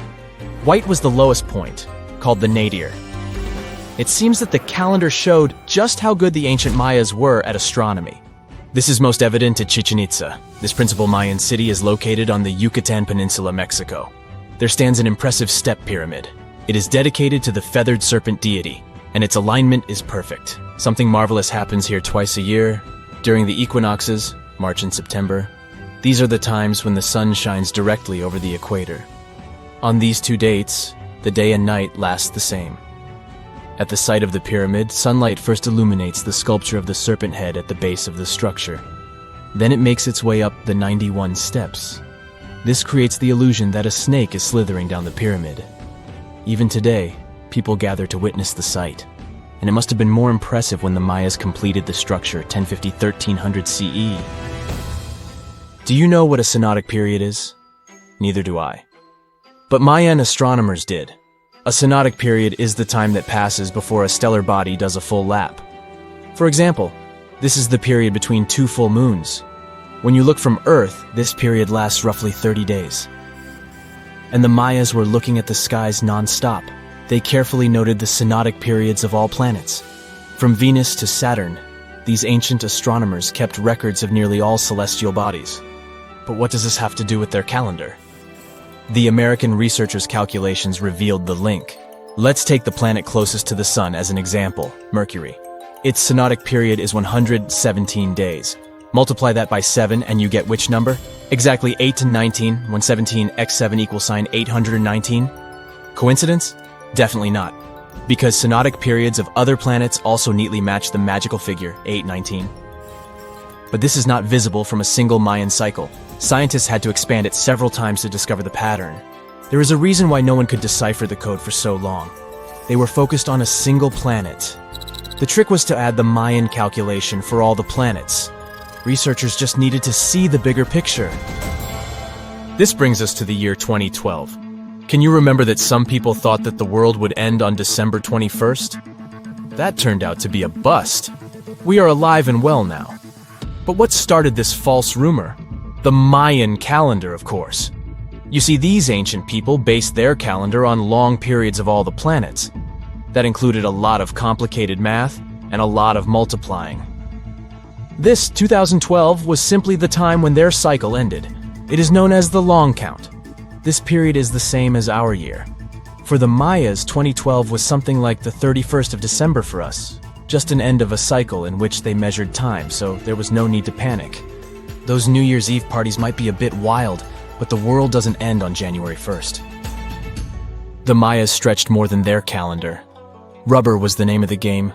White was the lowest point, called the nadir. It seems that the calendar showed just how good the ancient Mayas were at astronomy. This is most evident at Chichen Itza. This principal Mayan city is located on the Yucatan Peninsula, Mexico. There stands an impressive step pyramid. It is dedicated to the feathered serpent deity, and its alignment is perfect. Something marvelous happens here twice a year, during the equinoxes, March and September. These are the times when the sun shines directly over the equator. On these 2 dates, the day and night last the same. At the site of the pyramid, sunlight first illuminates the sculpture of the serpent head at the base of the structure. Then it makes its way up the 91 steps. This creates the illusion that a snake is slithering down the pyramid. Even today, people gather to witness the sight. and it must have been more impressive when the Mayas completed the structure 1050-1300 CE. Do you know what a synodic period is? Neither do I. But Mayan astronomers did. A synodic period is the time that passes before a stellar body does a full lap. For example, this is the period between two full moons. When you look from Earth, this period lasts roughly 30 days. And the Mayas were looking at the skies non-stop. They carefully noted the synodic periods of all planets. From Venus to Saturn, these ancient astronomers kept records of nearly all celestial bodies. But what does this have to do with their calendar? The American researchers' calculations revealed the link. Let's take the planet closest to the Sun as an example, Mercury. Its synodic period is 117 days. Multiply that by 7 and you get which number? Exactly 8 to 19, when 17 x 7 equals sign 819? Coincidence? Definitely not. Because synodic periods of other planets also neatly match the magical figure 819. But this is not visible from a single Mayan cycle. Scientists had to expand it several times to discover the pattern. There is a reason why no one could decipher the code for so long. They were focused on a single planet. The trick was to add the Mayan calculation for all the planets. Researchers just needed to see the bigger picture. This brings us to the year 2012. Can you remember that some people thought that the world would end on December 21st? That turned out to be a bust. We are alive and well now. But what started this false rumor? The Mayan calendar, of course. You see, these ancient people based their calendar on long periods of all the planets. That included a lot of complicated math and a lot of multiplying. This 2012 was simply the time when their cycle ended. It is known as the long count. This period is the same as our year. For the Mayas, 2012 was something like the 31st of December for us. Just an end of a cycle in which they measured time, so there was no need to panic. Those New Year's Eve parties might be a bit wild, but the world doesn't end on January 1st. The Mayas stretched more than their calendar. Rubber was the name of the game.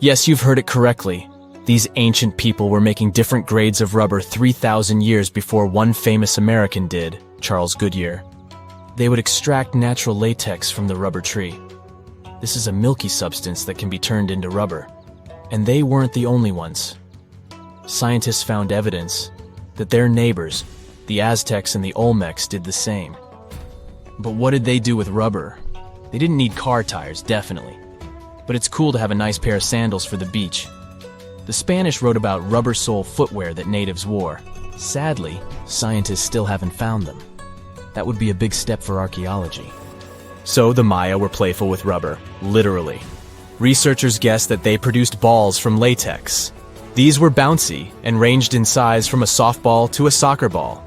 Yes, you've heard it correctly. These ancient people were making different grades of rubber 3,000 years before one famous American did, Charles Goodyear. They would extract natural latex from the rubber tree. This is a milky substance that can be turned into rubber. And they weren't the only ones. Scientists found evidence that their neighbors, the Aztecs and the Olmecs, did the same. But what did they do with rubber? They didn't need car tires, definitely. But it's cool to have a nice pair of sandals for the beach. The Spanish wrote about rubber sole footwear that natives wore. Sadly, scientists still haven't found them. That would be a big step for archaeology. So the Maya were playful with rubber, literally. Researchers guessed that they produced balls from latex. These were bouncy and ranged in size from a softball to a soccer ball.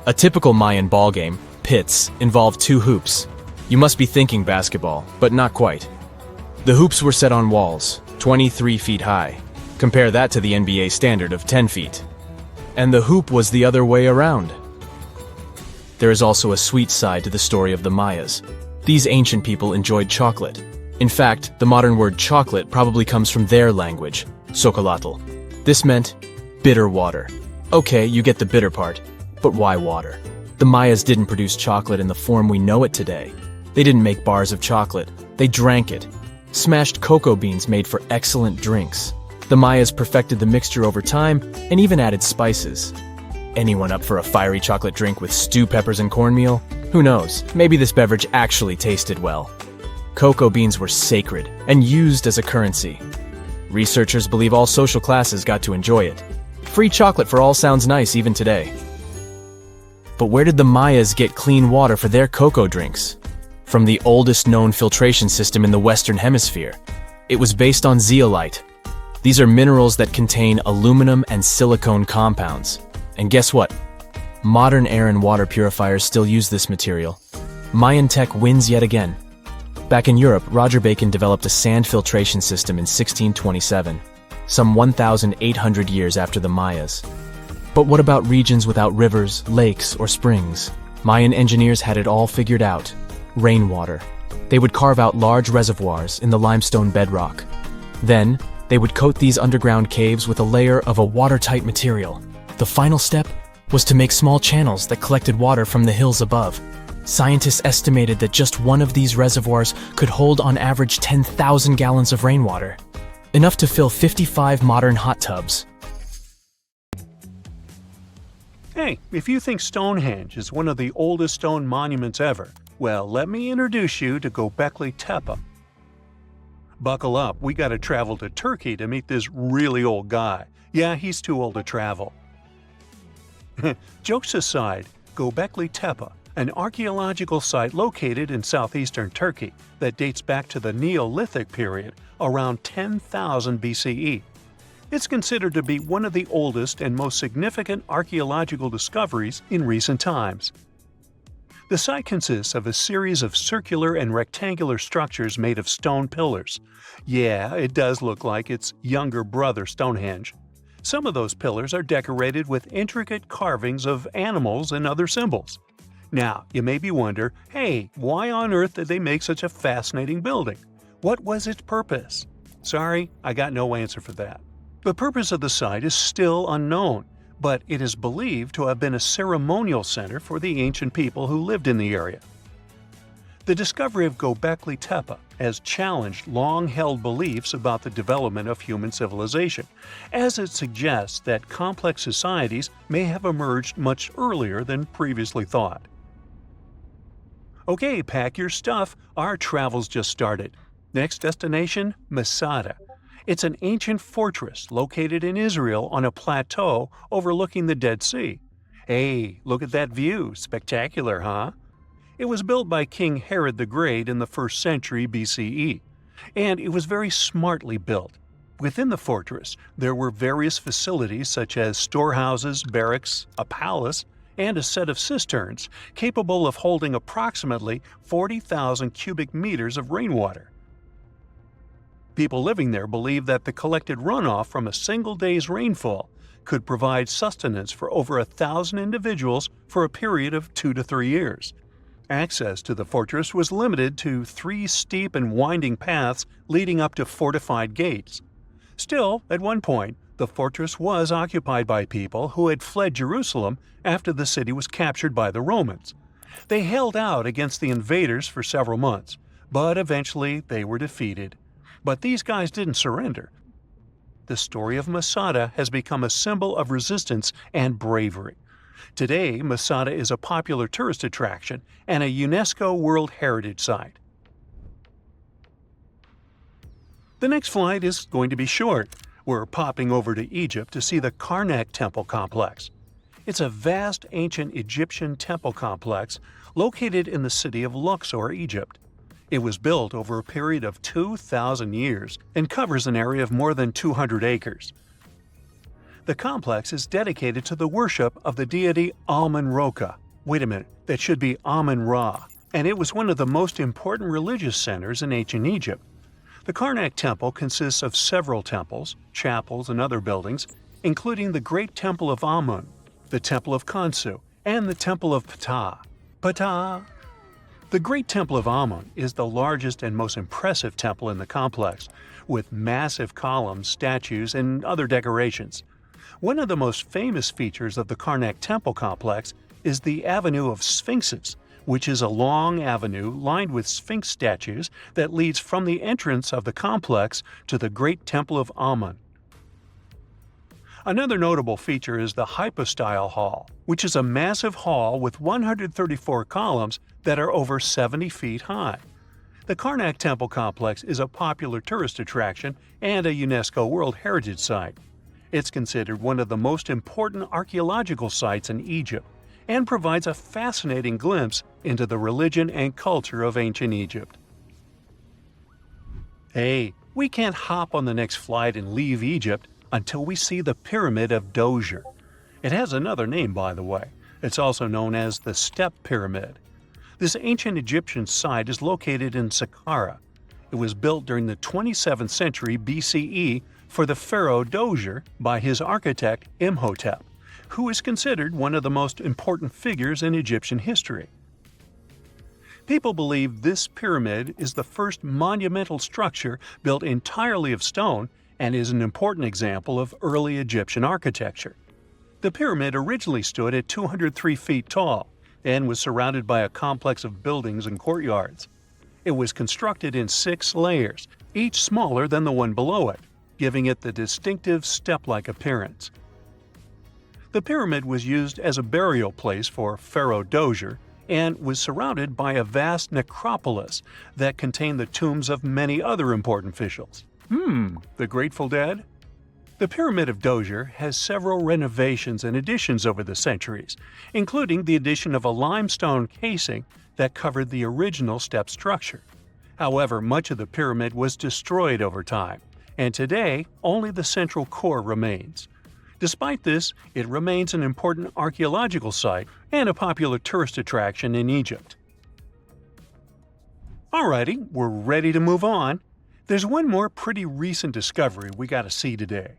A typical Mayan ball game, pits, involved 2 hoops. You must be thinking basketball, but not quite. The hoops were set on walls, 23 feet high. Compare that to the NBA standard of 10 feet. And the hoop was the other way around. There is also a sweet side to the story of the Mayas. These ancient people enjoyed chocolate. In fact, the modern word chocolate probably comes from their language, xocolotl. This meant bitter water. Okay, you get the bitter part, but why water? The Mayas didn't produce chocolate in the form we know it today. They didn't make bars of chocolate, they drank it. Smashed cocoa beans made for excellent drinks. The Mayas perfected the mixture over time and even added spices. Anyone up for a fiery chocolate drink with stew peppers and cornmeal? Who knows, maybe this beverage actually tasted well. Cocoa beans were sacred and used as a currency. Researchers believe all social classes got to enjoy it. Free chocolate for all sounds nice even today. But where did the Mayas get clean water for their cocoa drinks? From the oldest known filtration system in the Western Hemisphere. It was based on zeolite. These are minerals that contain aluminum and silicone compounds. And guess what? Modern air and water purifiers still use this material. Mayan tech wins yet again. Back in Europe, Roger Bacon developed a sand filtration system in 1627, some 1,800 years after the Mayas. But what about regions without rivers, lakes, or springs? Mayan engineers had it all figured out. Rainwater. They would carve out large reservoirs in the limestone bedrock. Then, they would coat these underground caves with a layer of a watertight material. The final step was to make small channels that collected water from the hills above. Scientists estimated that just one of these reservoirs could hold on average 10,000 gallons of rainwater, enough to fill 55 modern hot tubs. Hey, if you think Stonehenge is one of the oldest stone monuments ever, well, let me introduce you to Göbekli Tepe. Buckle up, we gotta travel to Turkey to meet this really old guy. Yeah, he's too old to travel. Jokes aside, Göbekli Tepe, an archaeological site located in southeastern Turkey that dates back to the Neolithic period around 10,000 BCE. It's considered to be one of the oldest and most significant archaeological discoveries in recent times. The site consists of a series of circular and rectangular structures made of stone pillars. Yeah, it does look like its younger brother Stonehenge. Some of those pillars are decorated with intricate carvings of animals and other symbols. Now, you maybe wonder, hey, why on earth did they make such a fascinating building? What was its purpose? Sorry, I got no answer for that. The purpose of the site is still unknown, but it is believed to have been a ceremonial center for the ancient people who lived in the area. The discovery of Göbekli Tepe has challenged long-held beliefs about the development of human civilization, as it suggests that complex societies may have emerged much earlier than previously thought. Okay, pack your stuff, our travel's just started. Next destination, Masada. It's an ancient fortress located in Israel on a plateau overlooking the Dead Sea. Hey, look at that view, spectacular, huh? It was built by King Herod the Great in the 1st century BCE, and it was very smartly built. Within the fortress, there were various facilities such as storehouses, barracks, a palace, and a set of cisterns capable of holding approximately 40,000 cubic meters of rainwater. People living there believed that the collected runoff from a single day's rainfall could provide sustenance for over 1,000 individuals for a period of 2 to 3 years. Access to the fortress was limited to 3 steep and winding paths leading up to fortified gates. Still, at one point, the fortress was occupied by people who had fled Jerusalem after the city was captured by the Romans. They held out against the invaders for several months, but eventually they were defeated. But these guys didn't surrender. The story of Masada has become a symbol of resistance and bravery. Today, Masada is a popular tourist attraction and a UNESCO World Heritage Site. The next flight is going to be short. We're popping over to Egypt to see the Karnak Temple Complex. It's a vast ancient Egyptian temple complex located in the city of Luxor, Egypt. It was built over a period of 2,000 years and covers an area of more than 200 acres. The complex is dedicated to the worship of the deity Amun-Ra. Wait a minute, that should be Amun-Ra, and it was one of the most important religious centers in ancient Egypt. The Karnak Temple consists of several temples, chapels, and other buildings, including the Great Temple of Amun, the Temple of Khonsu, and the Temple of Ptah. Ptah! The Great Temple of Amun is the largest and most impressive temple in the complex, with massive columns, statues, and other decorations. One of the most famous features of the Karnak Temple complex is the Avenue of Sphinxes, which is a long avenue lined with Sphinx statues that leads from the entrance of the complex to the Great Temple of Amun. Another notable feature is the Hypostyle Hall, which is a massive hall with 134 columns that are over 70 feet high. The Karnak Temple Complex is a popular tourist attraction and a UNESCO World Heritage Site. It's considered one of the most important archaeological sites in Egypt and provides a fascinating glimpse into the religion and culture of ancient Egypt. Hey, we can't hop on the next flight and leave Egypt until we see the Pyramid of Djoser. It has another name, by the way. It's also known as the Step Pyramid. This ancient Egyptian site is located in Saqqara. It was built during the 27th century BCE for the pharaoh Djoser by his architect Imhotep, who is considered one of the most important figures in Egyptian history. People believe this pyramid is the first monumental structure built entirely of stone and is an important example of early Egyptian architecture. The pyramid originally stood at 203 feet tall, and was surrounded by a complex of buildings and courtyards. It was constructed in 6 layers, each smaller than the one below it, giving it the distinctive step-like appearance. The pyramid was used as a burial place for Pharaoh Dozier and was surrounded by a vast necropolis that contained the tombs of many other important officials. The Grateful Dead? The Pyramid of Dozier has several renovations and additions over the centuries, including the addition of a limestone casing that covered the original step structure. However, much of the pyramid was destroyed over time, and today only the central core remains. Despite this, it remains an important archaeological site and a popular tourist attraction in Egypt. Alrighty, we're ready to move on. There's one more pretty recent discovery we gotta see today.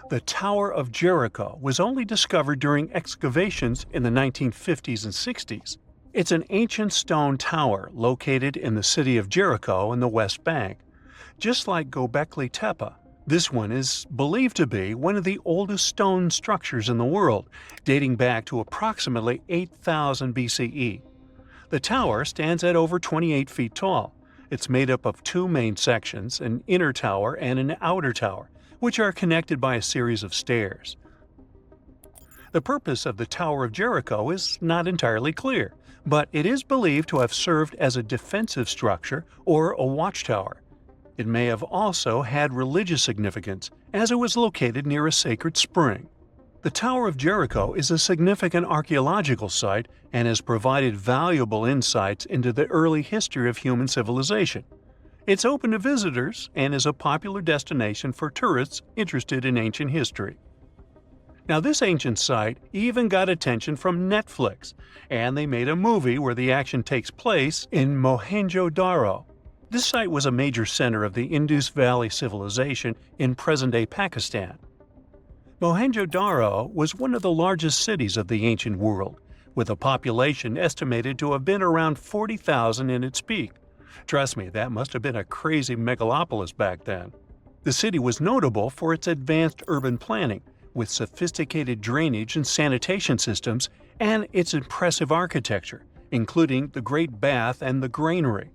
The Tower of Jericho was only discovered during excavations in the 1950s and 60s. It's an ancient stone tower located in the city of Jericho in the West Bank. Just like Göbekli Tepe, this one is believed to be one of the oldest stone structures in the world, dating back to approximately 8000 BCE. The tower stands at over 28 feet tall. It's made up of 2 main sections, an inner tower and an outer tower, which are connected by a series of stairs. The purpose of the Tower of Jericho is not entirely clear, but it is believed to have served as a defensive structure or a watchtower. It may have also had religious significance, as it was located near a sacred spring. The Tower of Jericho is a significant archaeological site and has provided valuable insights into the early history of human civilization. It's open to visitors and is a popular destination for tourists interested in ancient history. Now, this ancient site even got attention from Netflix, and they made a movie where the action takes place in Mohenjo-Daro. This site was a major center of the Indus Valley civilization in present-day Pakistan. Mohenjo-Daro was one of the largest cities of the ancient world, with a population estimated to have been around 40,000 in its peak. Trust me, that must have been a crazy megalopolis back then. The city was notable for its advanced urban planning, with sophisticated drainage and sanitation systems, and its impressive architecture, including the Great Bath and the Granary.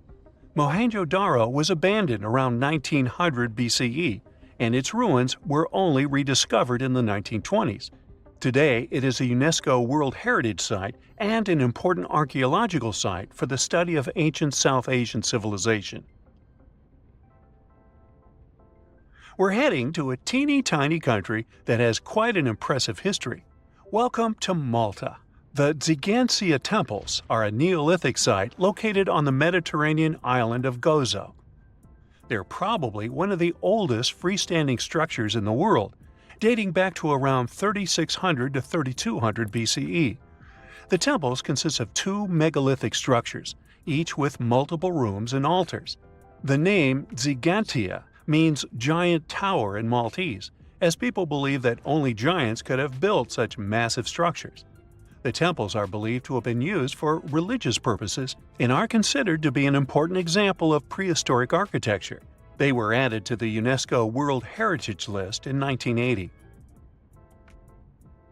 Mohenjo-Daro was abandoned around 1900 BCE, and its ruins were only rediscovered in the 1920s. Today, it is a UNESCO World Heritage Site and an important archaeological site for the study of ancient South Asian civilization. We're heading to a teeny-tiny country that has quite an impressive history. Welcome to Malta. The Tzigantsia Temples are a Neolithic site located on the Mediterranean island of Gozo. They're probably one of the oldest freestanding structures in the world, dating back to around 3600 to 3200 BCE. The temples consist of 2 megalithic structures, each with multiple rooms and altars. The name Tzigantsia means giant tower in Maltese, as people believe that only giants could have built such massive structures. The temples are believed to have been used for religious purposes and are considered to be an important example of prehistoric architecture. They were added to the UNESCO World Heritage List in 1980.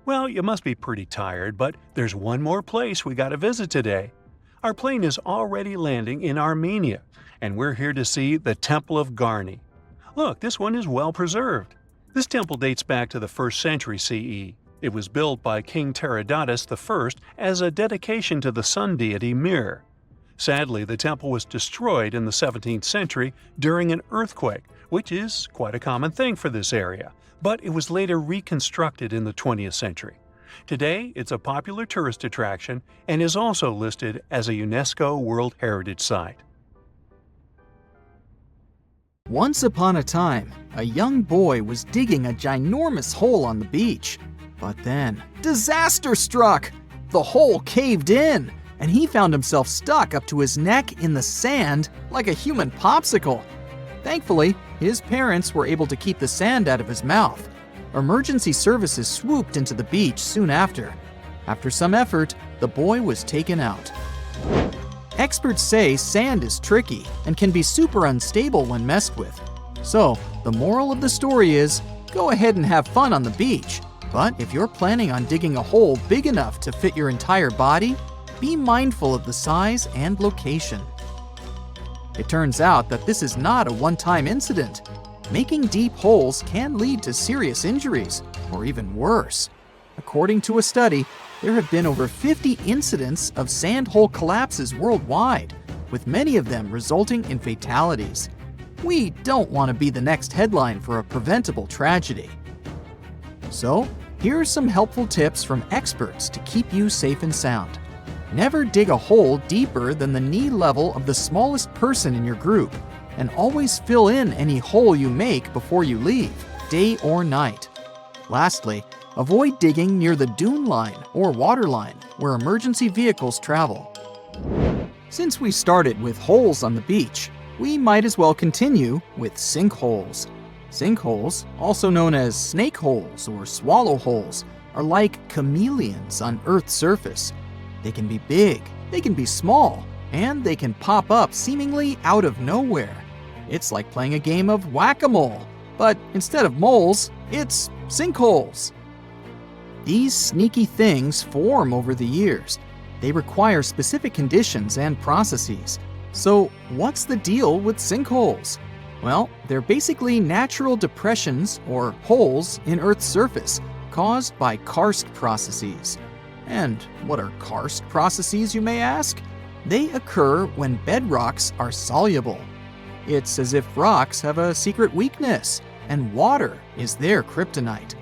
Well, you must be pretty tired, but there's one more place we gotta visit today. Our plane is already landing in Armenia, and we're here to see the Temple of Garni. Look, this one is well preserved. This temple dates back to the 1st century CE. It was built by King Tiridates I as a dedication to the sun deity Mir. Sadly, the temple was destroyed in the 17th century during an earthquake, which is quite a common thing for this area, but it was later reconstructed in the 20th century. Today, it's a popular tourist attraction and is also listed as a UNESCO World Heritage Site. Once upon a time, a young boy was digging a ginormous hole on the beach. But then, disaster struck! The hole caved in, and he found himself stuck up to his neck in the sand like a human popsicle. Thankfully, his parents were able to keep the sand out of his mouth. Emergency services swooped into the beach soon after. After some effort, the boy was taken out. Experts say sand is tricky and can be super unstable when messed with. So, the moral of the story is, go ahead and have fun on the beach. But if you're planning on digging a hole big enough to fit your entire body, be mindful of the size and location. It turns out that this is not a one-time incident. Making deep holes can lead to serious injuries, or even worse. According to a study, there have been over 50 incidents of sand hole collapses worldwide, with many of them resulting in fatalities. We don't want to be the next headline for a preventable tragedy. So, here are some helpful tips from experts to keep you safe and sound. Never dig a hole deeper than the knee level of the smallest person in your group, and always fill in any hole you make before you leave, day or night. Lastly, avoid digging near the dune line or water line where emergency vehicles travel. Since we started with holes on the beach, we might as well continue with sinkholes. Sinkholes, also known as snake holes or swallow holes, are like chameleons on Earth's surface. They can be big, they can be small, and they can pop up seemingly out of nowhere. It's like playing a game of whack-a-mole, but instead of moles, it's sinkholes. These sneaky things form over the years. They require specific conditions and processes. So, what's the deal with sinkholes? Well, they're basically natural depressions or holes in Earth's surface caused by karst processes. And what are karst processes, you may ask? They occur when bedrocks are soluble. It's as if rocks have a secret weakness, and water is their kryptonite.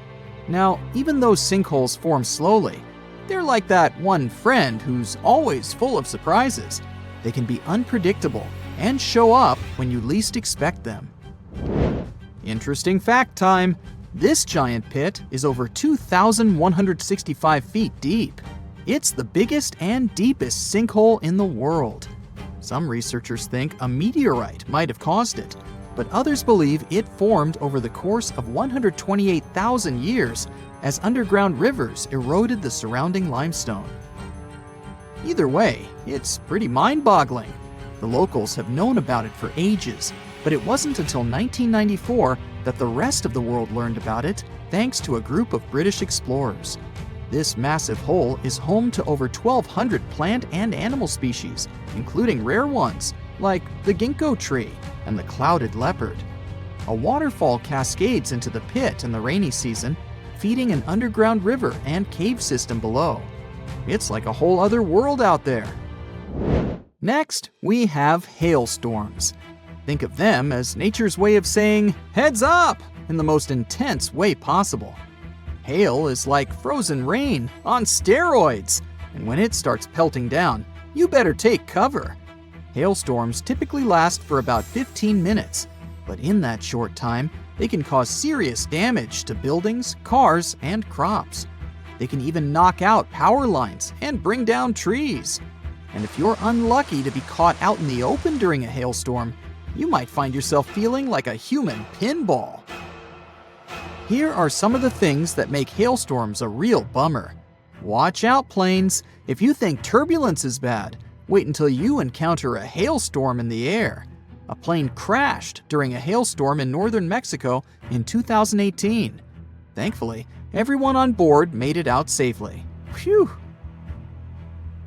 Now, even though sinkholes form slowly, they're like that one friend who's always full of surprises. They can be unpredictable and show up when you least expect them. Interesting fact time. This giant pit is over 2,165 feet deep. It's the biggest and deepest sinkhole in the world. Some researchers think a meteorite might have caused it, but others believe it formed over the course of 128,000 years as underground rivers eroded the surrounding limestone. Either way, it's pretty mind-boggling. The locals have known about it for ages, but it wasn't until 1994 that the rest of the world learned about it thanks to a group of British explorers. This massive hole is home to over 1,200 plant and animal species, including rare ones like the ginkgo tree and the clouded leopard. A waterfall cascades into the pit in the rainy season, feeding an underground river and cave system below. It's like a whole other world out there. Next, we have hailstorms. Think of them as nature's way of saying, "Heads up!" in the most intense way possible. Hail is like frozen rain on steroids, and when it starts pelting down, you better take cover. Hailstorms typically last for about 15 minutes, but in that short time, they can cause serious damage to buildings, cars, and crops. They can even knock out power lines and bring down trees. And if you're unlucky to be caught out in the open during a hailstorm, you might find yourself feeling like a human pinball. Here are some of the things that make hailstorms a real bummer. Watch out, planes. If you think turbulence is bad, wait until you encounter a hailstorm in the air. A plane crashed during a hailstorm in northern Mexico in 2018. Thankfully, everyone on board made it out safely. Phew!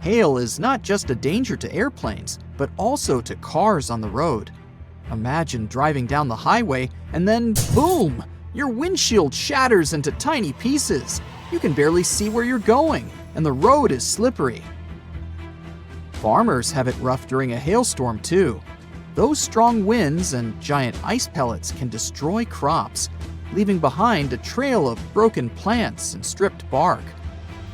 Hail is not just a danger to airplanes, but also to cars on the road. Imagine driving down the highway and then boom! Your windshield shatters into tiny pieces. You can barely see where you're going, and the road is slippery. Farmers have it rough during a hailstorm too. Those strong winds and giant ice pellets can destroy crops, leaving behind a trail of broken plants and stripped bark.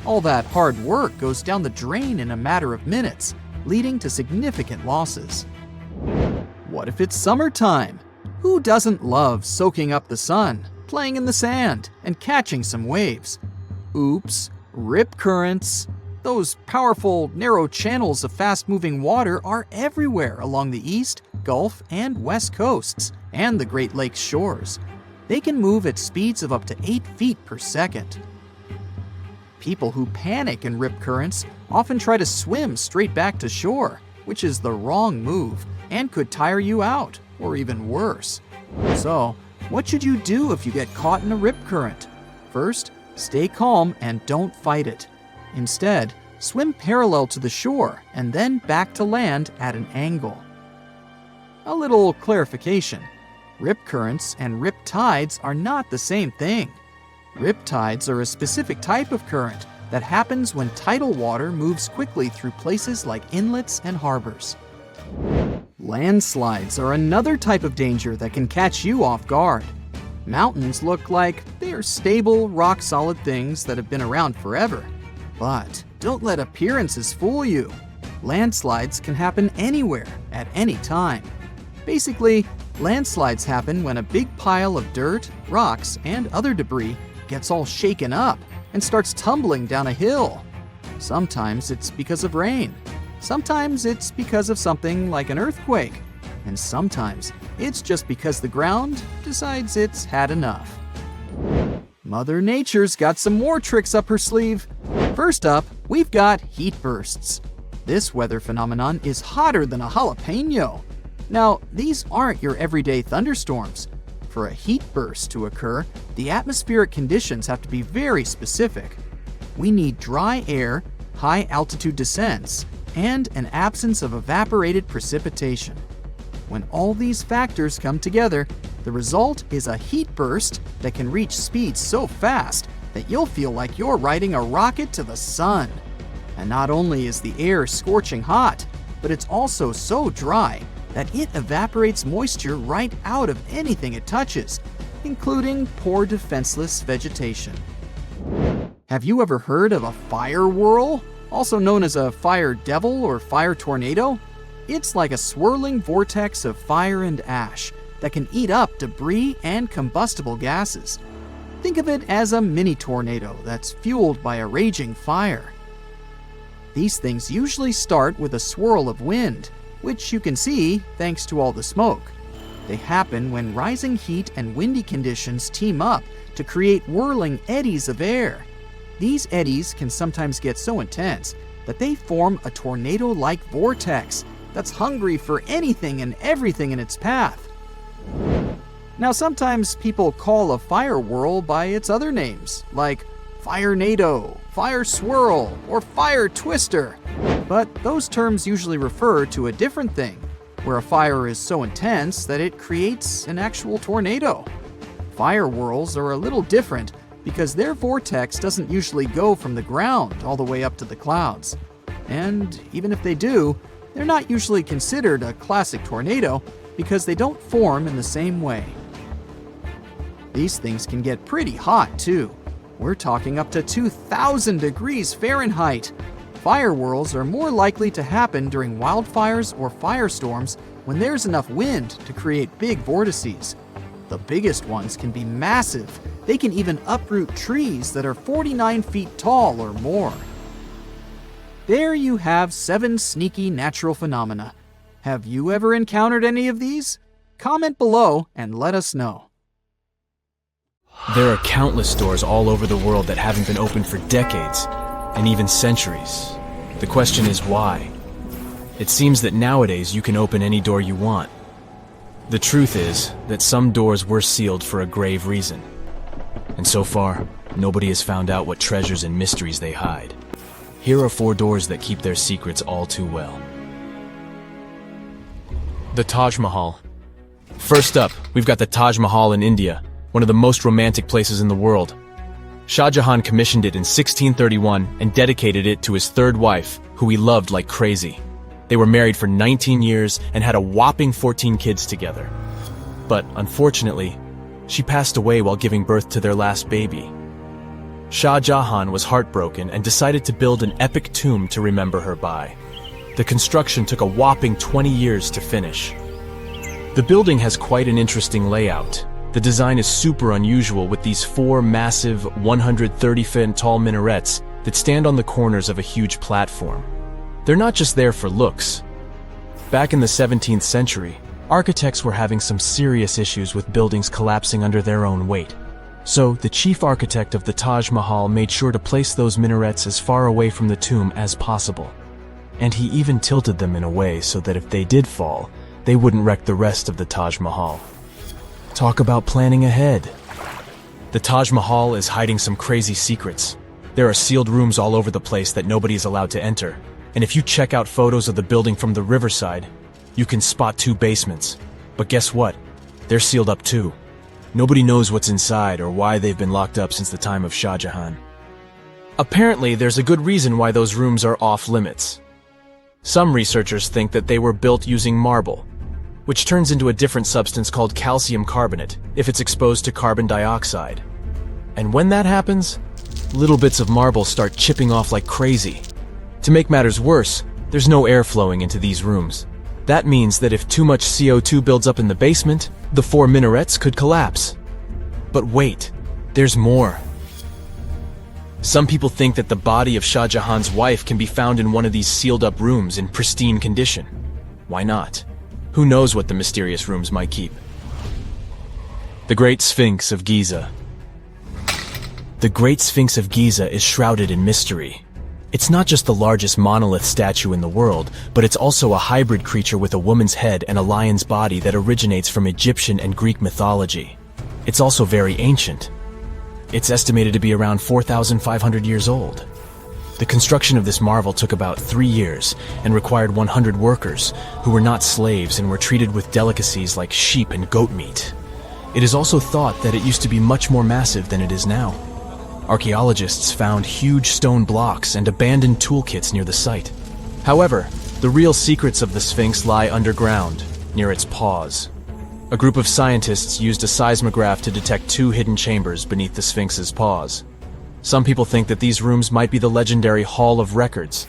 All that hard work goes down the drain in a matter of minutes, leading to significant losses. What if it's summertime? Who doesn't love soaking up the sun, playing in the sand, and catching some waves? Oops, rip currents. Those powerful, narrow channels of fast-moving water are everywhere along the east, Gulf, and west coasts, and the Great Lakes shores. They can move at speeds of up to 8 feet per second. People who panic in rip currents often try to swim straight back to shore, which is the wrong move and could tire you out, or even worse. So, what should you do if you get caught in a rip current? First, stay calm and don't fight it. Instead, swim parallel to the shore and then back to land at an angle. A little clarification. Rip currents and rip tides are not the same thing. Rip tides are a specific type of current that happens when tidal water moves quickly through places like inlets and harbors. Landslides are another type of danger that can catch you off guard. Mountains look like they're stable, rock-solid things that have been around forever. But don't let appearances fool you. Landslides can happen anywhere, at any time. Basically, landslides happen when a big pile of dirt, rocks, and other debris gets all shaken up and starts tumbling down a hill. Sometimes it's because of rain. Sometimes it's because of something like an earthquake. And sometimes it's just because the ground decides it's had enough. Mother Nature's got some more tricks up her sleeve. First up, we've got heat bursts. This weather phenomenon is hotter than a jalapeno. Now, these aren't your everyday thunderstorms. For a heat burst to occur, the atmospheric conditions have to be very specific. We need dry air, high altitude descents, and an absence of evaporated precipitation. When all these factors come together, the result is a heat burst that can reach speeds so fast that you'll feel like you're riding a rocket to the sun. And not only is the air scorching hot, but it's also so dry that it evaporates moisture right out of anything it touches, including poor defenseless vegetation. Have you ever heard of a fire whirl, also known as a fire devil or fire tornado? It's like a swirling vortex of fire and ash that can eat up debris and combustible gases. Think of it as a mini tornado that's fueled by a raging fire. These things usually start with a swirl of wind, which you can see thanks to all the smoke. They happen when rising heat and windy conditions team up to create whirling eddies of air. These eddies can sometimes get so intense that they form a tornado-like vortex that's hungry for anything and everything in its path. Now, sometimes people call a fire whirl by its other names, like firenado, fire swirl, or fire twister. But those terms usually refer to a different thing, where a fire is so intense that it creates an actual tornado. Fire whirls are a little different because their vortex doesn't usually go from the ground all the way up to the clouds. And even if they do, they're not usually considered a classic tornado because they don't form in the same way. These things can get pretty hot too. We're talking up to 2,000 degrees Fahrenheit. Fire whirls are more likely to happen during wildfires or firestorms when there's enough wind to create big vortices. The biggest ones can be massive. They can even uproot trees that are 49 feet tall or more. There you have 7 sneaky natural phenomena. Have you ever encountered any of these? Comment below and let us know. There are countless doors all over the world that haven't been opened for decades, and even centuries. The question is why? It seems that nowadays you can open any door you want. The truth is that some doors were sealed for a grave reason. And so far, nobody has found out what treasures and mysteries they hide. Here are 4 doors that keep their secrets all too well. The Taj Mahal. First up, we've got the Taj Mahal in India, one of the most romantic places in the world. Shah Jahan commissioned it in 1631 and dedicated it to his 3rd wife, who he loved like crazy. They were married for 19 years and had a whopping 14 kids together. But unfortunately, she passed away while giving birth to their last baby. Shah Jahan was heartbroken and decided to build an epic tomb to remember her by. The construction took a whopping 20 years to finish. The building has quite an interesting layout. The design is super unusual with these 4 massive 130-foot tall minarets that stand on the corners of a huge platform. They're not just there for looks. Back in the 17th century, architects were having some serious issues with buildings collapsing under their own weight. So the chief architect of the Taj Mahal made sure to place those minarets as far away from the tomb as possible. And he even tilted them in a way so that if they did fall, they wouldn't wreck the rest of the Taj Mahal. Talk about planning ahead. The Taj Mahal is hiding some crazy secrets. There are sealed rooms all over the place that nobody is allowed to enter. And if you check out photos of the building from the riverside, you can spot 2 basements. But guess what? They're sealed up too. Nobody knows what's inside or why they've been locked up since the time of Shah Jahan. Apparently, there's a good reason why those rooms are off limits. Some researchers think that they were built using marble, which turns into a different substance called calcium carbonate if it's exposed to carbon dioxide. And when that happens, little bits of marble start chipping off like crazy. To make matters worse, there's no air flowing into these rooms. That means that if too much CO2 builds up in the basement, the 4 minarets could collapse. But wait, there's more. Some people think that the body of Shah Jahan's wife can be found in one of these sealed-up rooms in pristine condition. Why not? Who knows what the mysterious rooms might keep? The Great Sphinx of Giza. The Great Sphinx of Giza is shrouded in mystery. It's not just the largest monolith statue in the world, but it's also a hybrid creature with a woman's head and a lion's body that originates from Egyptian and Greek mythology. It's also very ancient. It's estimated to be around 4,500 years old. The construction of this marvel took about 3 years and required 100 workers who were not slaves and were treated with delicacies like sheep and goat meat. It is also thought that it used to be much more massive than it is now. Archaeologists found huge stone blocks and abandoned toolkits near the site. However, the real secrets of the Sphinx lie underground, near its paws. A group of scientists used a seismograph to detect 2 hidden chambers beneath the Sphinx's paws. Some people think that these rooms might be the legendary Hall of Records,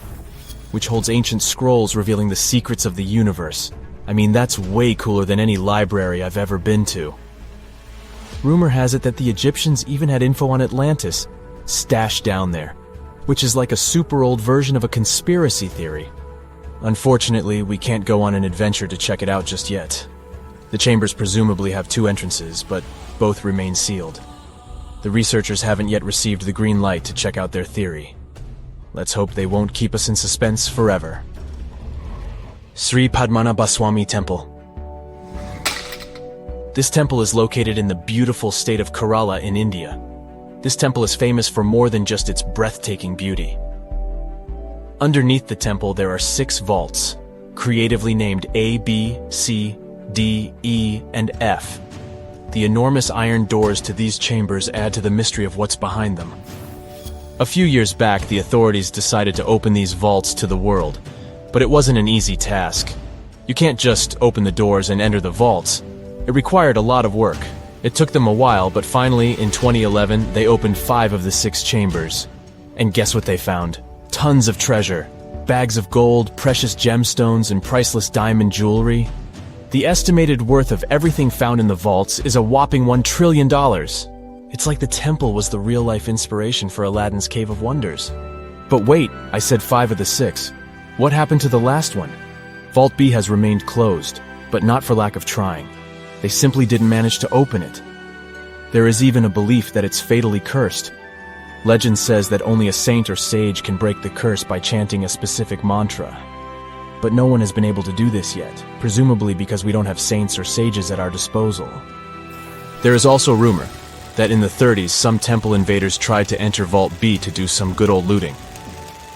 which holds ancient scrolls revealing the secrets of the universe. I mean, that's way cooler than any library I've ever been to. Rumor has it that the Egyptians even had info on Atlantis stashed down there, which is like a super old version of a conspiracy theory. Unfortunately, we can't go on an adventure to check it out just yet. The chambers presumably have 2 entrances, but both remain sealed. The researchers haven't yet received the green light to check out their theory. Let's hope they won't keep us in suspense forever. Sri Padmanabhaswamy Temple. This temple is located in the beautiful state of Kerala in India. This temple is famous for more than just its breathtaking beauty. Underneath the temple there are 6 vaults, creatively named A, B, C, D, E, and F. The enormous iron doors to these chambers add to the mystery of what's behind them. A few years back, the authorities decided to open these vaults to the world, but it wasn't an easy task. You can't just open the doors and enter the vaults. It required a lot of work. It took them a while, but finally, in 2011, they opened 5 of the 6 chambers. And guess what they found? Tons of treasure. Bags of gold, precious gemstones, and priceless diamond jewelry. The estimated worth of everything found in the vaults is a whopping $1 trillion. It's like the temple was the real-life inspiration for Aladdin's Cave of Wonders. But wait, I said 5 of the 6. What happened to the last one? Vault B has remained closed, but not for lack of trying. They simply didn't manage to open it. There is even a belief that it's fatally cursed. Legend says that only a saint or sage can break the curse by chanting a specific mantra. But no one has been able to do this yet, presumably because we don't have saints or sages at our disposal. There is also rumor that in the 30s some temple invaders tried to enter Vault B to do some good old looting.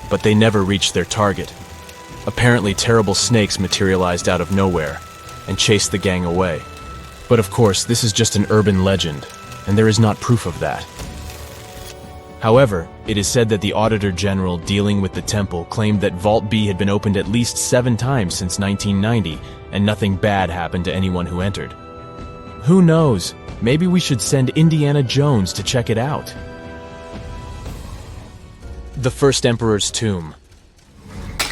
But they never reached their target. Apparently terrible snakes materialized out of nowhere and chased the gang away. But of course, this is just an urban legend, and there is not proof of that. However, it is said that the Auditor General dealing with the temple claimed that Vault B had been opened at least 7 times since 1990, and nothing bad happened to anyone who entered. Who knows? Maybe we should send Indiana Jones to check it out. The First Emperor's Tomb.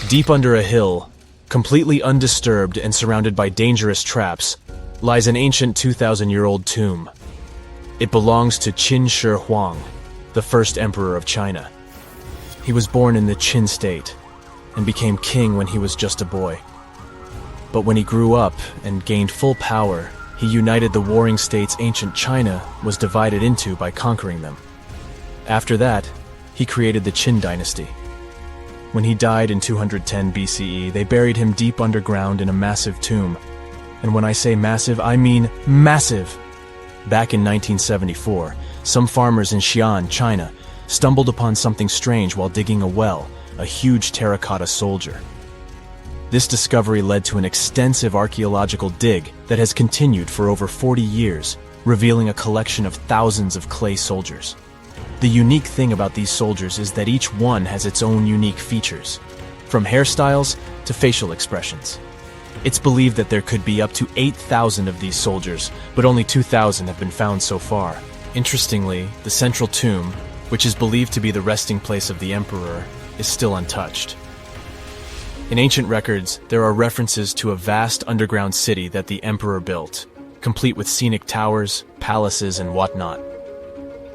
Deep under a hill, completely undisturbed and surrounded by dangerous traps, lies an ancient 2,000-year-old tomb. It belongs to Qin Shi Huang, the first emperor of China. He was born in the Qin state and became king when he was just a boy. But when he grew up and gained full power, he united the warring states ancient China was divided into by conquering them. After that, he created the Qin dynasty. When he died in 210 BCE, they buried him deep underground in a massive tomb. And when I say massive, I mean massive! Back in 1974, some farmers in Xi'an, China, stumbled upon something strange while digging a well, a huge terracotta soldier. This discovery led to an extensive archaeological dig that has continued for over 40 years, revealing a collection of thousands of clay soldiers. The unique thing about these soldiers is that each one has its own unique features, from hairstyles to facial expressions. It's believed that there could be up to 8,000 of these soldiers, but only 2,000 have been found so far. Interestingly, the central tomb, which is believed to be the resting place of the emperor, is still untouched. In ancient records, there are references to a vast underground city that the emperor built, complete with scenic towers, palaces, and whatnot.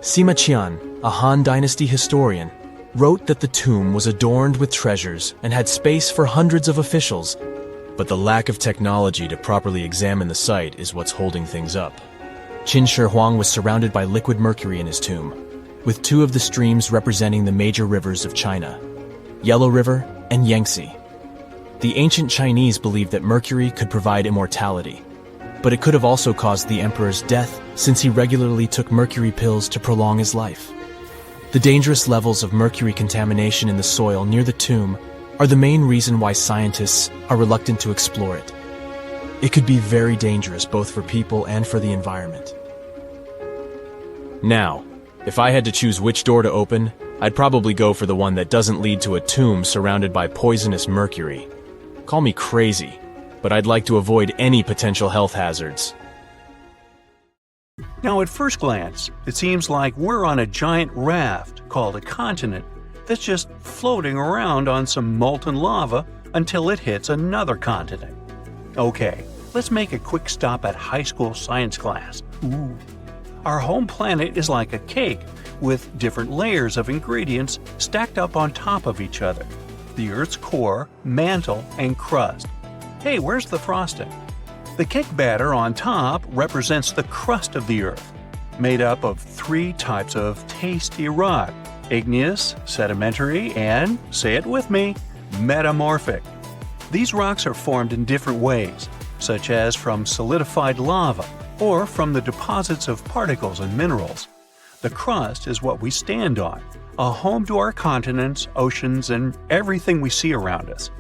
Sima Qian, a Han Dynasty historian, wrote that the tomb was adorned with treasures and had space for hundreds of officials, but the lack of technology to properly examine the site is what's holding things up. Qin Shi Huang was surrounded by liquid mercury in his tomb, with two of the streams representing the major rivers of China, Yellow River and Yangtze. The ancient Chinese believed that mercury could provide immortality, but it could have also caused the emperor's death since he regularly took mercury pills to prolong his life. The dangerous levels of mercury contamination in the soil near the tomb are the main reason why scientists are reluctant to explore it. It could be very dangerous both for people and for the environment. Now, if I had to choose which door to open, I'd probably go for the one that doesn't lead to a tomb surrounded by poisonous mercury. Call me crazy, but I'd like to avoid any potential health hazards. Now, at first glance, it seems like we're on a giant raft called a continent that's just floating around on some molten lava until it hits another continent. Okay, let's make a quick stop at high school science class. Our home planet is like a cake with different layers of ingredients stacked up on top of each other: the Earth's core, mantle, and crust. Hey, where's the frosting? The cake batter on top represents the crust of the Earth, made up of 3 types of tasty rock: igneous, sedimentary, and, say it with me, metamorphic. These rocks are formed in different ways, such as from solidified lava or from the deposits of particles and minerals. The crust is what we stand on, a home to our continents, oceans, and everything we see around us.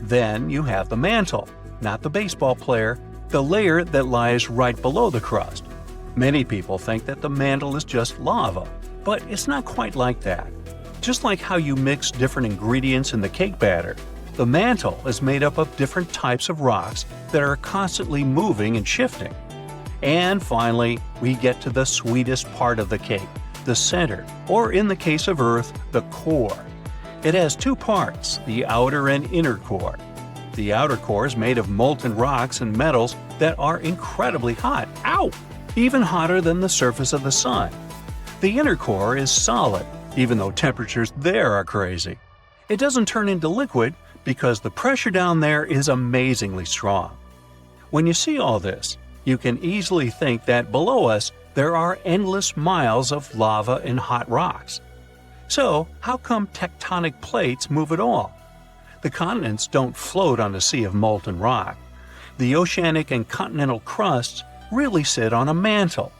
Then you have the mantle, not the baseball player, the layer that lies right below the crust. Many people think that the mantle is just lava, but it's not quite like that. Just like how you mix different ingredients in the cake batter, the mantle is made up of different types of rocks that are constantly moving and shifting. And finally, we get to the sweetest part of the cake, the center, or in the case of Earth, the core. It has 2 parts, the outer and inner core. The outer core is made of molten rocks and metals that are incredibly hot. Ow! Even hotter than the surface of the sun. The inner core is solid, even though temperatures there are crazy. It doesn't turn into liquid because the pressure down there is amazingly strong. When you see all this, you can easily think that below us there are endless miles of lava and hot rocks. So, how come tectonic plates move at all? The continents don't float on a sea of molten rock. The oceanic and continental crusts really sit on a mantle.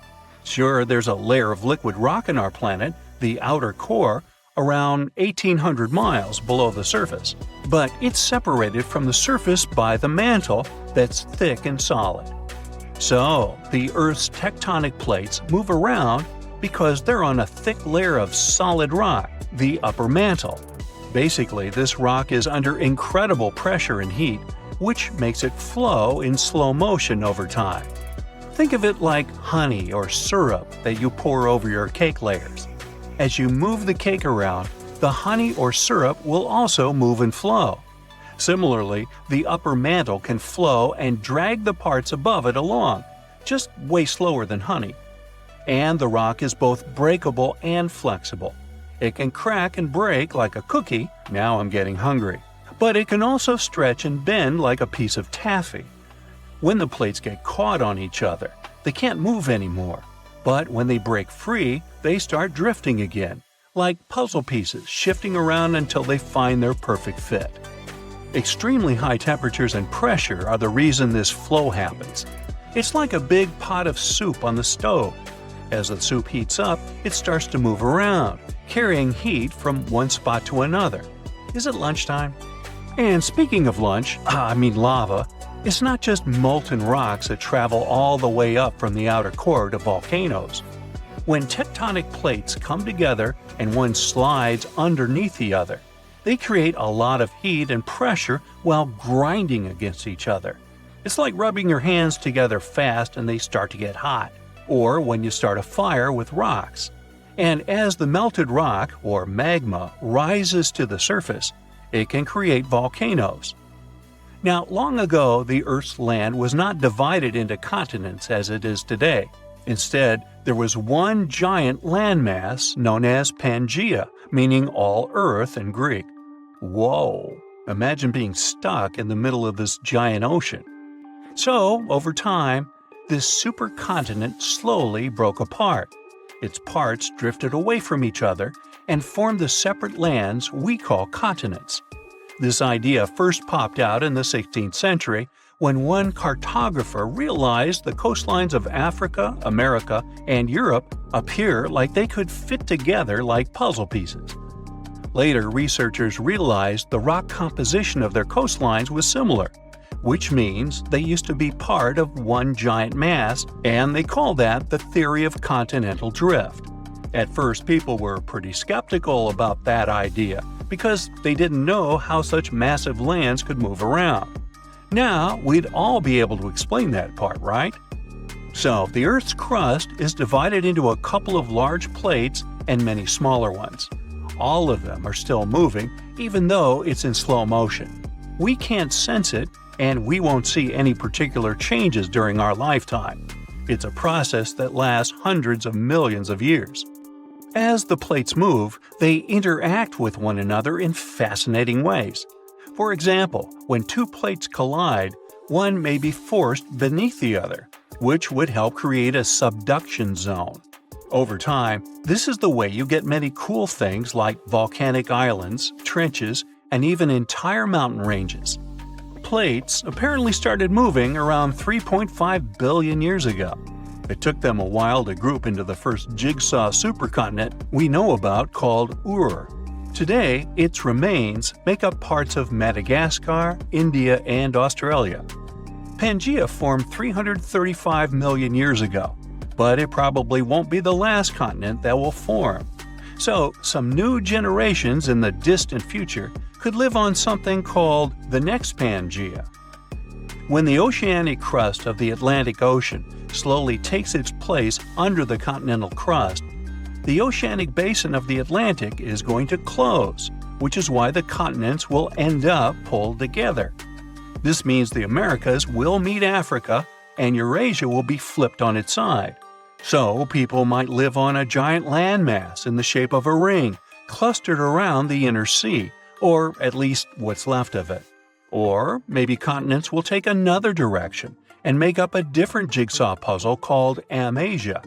Sure, there's a layer of liquid rock in our planet, the outer core, around 1,800 miles below the surface, but it's separated from the surface by the mantle that's thick and solid. So, the Earth's tectonic plates move around because they're on a thick layer of solid rock, the upper mantle. Basically, this rock is under incredible pressure and heat, which makes it flow in slow motion over time. Think of it like honey or syrup that you pour over your cake layers. As you move the cake around, the honey or syrup will also move and flow. Similarly, the upper mantle can flow and drag the parts above it along, just way slower than honey. And the rock is both breakable and flexible. It can crack and break like a cookie, now I'm getting hungry, but it can also stretch and bend like a piece of taffy. When the plates get caught on each other, they can't move anymore. But when they break free, they start drifting again, like puzzle pieces shifting around until they find their perfect fit. Extremely high temperatures and pressure are the reason this flow happens. It's like a big pot of soup on the stove. As the soup heats up, it starts to move around, carrying heat from one spot to another. Is it lunchtime? And speaking of lava, it's not just molten rocks that travel all the way up from the outer core to volcanoes. When tectonic plates come together and one slides underneath the other, they create a lot of heat and pressure while grinding against each other. It's like rubbing your hands together fast and they start to get hot, or when you start a fire with rocks. And as the melted rock, or magma, rises to the surface, it can create volcanoes. Now, long ago, the Earth's land was not divided into continents as it is today. Instead, there was one giant landmass known as Pangaea, meaning all Earth in Greek. Whoa! Imagine being stuck in the middle of this giant ocean. So, over time, this supercontinent slowly broke apart. Its parts drifted away from each other and formed the separate lands we call continents. This idea first popped out in the 16th century when one cartographer realized the coastlines of Africa, America, and Europe appear like they could fit together like puzzle pieces. Later, researchers realized the rock composition of their coastlines was similar, which means they used to be part of one giant mass, and they call that the theory of continental drift. At first, people were pretty skeptical about that idea because they didn't know how such massive lands could move around. Now, we'd all be able to explain that part, right? So, the Earth's crust is divided into a couple of large plates and many smaller ones. All of them are still moving, even though it's in slow motion. We can't sense it, and we won't see any particular changes during our lifetime. It's a process that lasts hundreds of millions of years. As the plates move, they interact with one another in fascinating ways. For example, when two plates collide, one may be forced beneath the other, which would help create a subduction zone. Over time, this is the way you get many cool things like volcanic islands, trenches, and even entire mountain ranges. Plates apparently started moving around 3.5 billion years ago. It took them a while to group into the first jigsaw supercontinent we know about called Ur. Today, its remains make up parts of Madagascar, India, and Australia. Pangaea formed 335 million years ago, but it probably won't be the last continent that will form. So, some new generations in the distant future could live on something called the next Pangaea. When the oceanic crust of the Atlantic Ocean slowly takes its place under the continental crust, the oceanic basin of the Atlantic is going to close, which is why the continents will end up pulled together. This means the Americas will meet Africa, and Eurasia will be flipped on its side. So, people might live on a giant landmass in the shape of a ring, clustered around the inner sea, or at least what's left of it. Or maybe continents will take another direction and make up a different jigsaw puzzle called Amasia.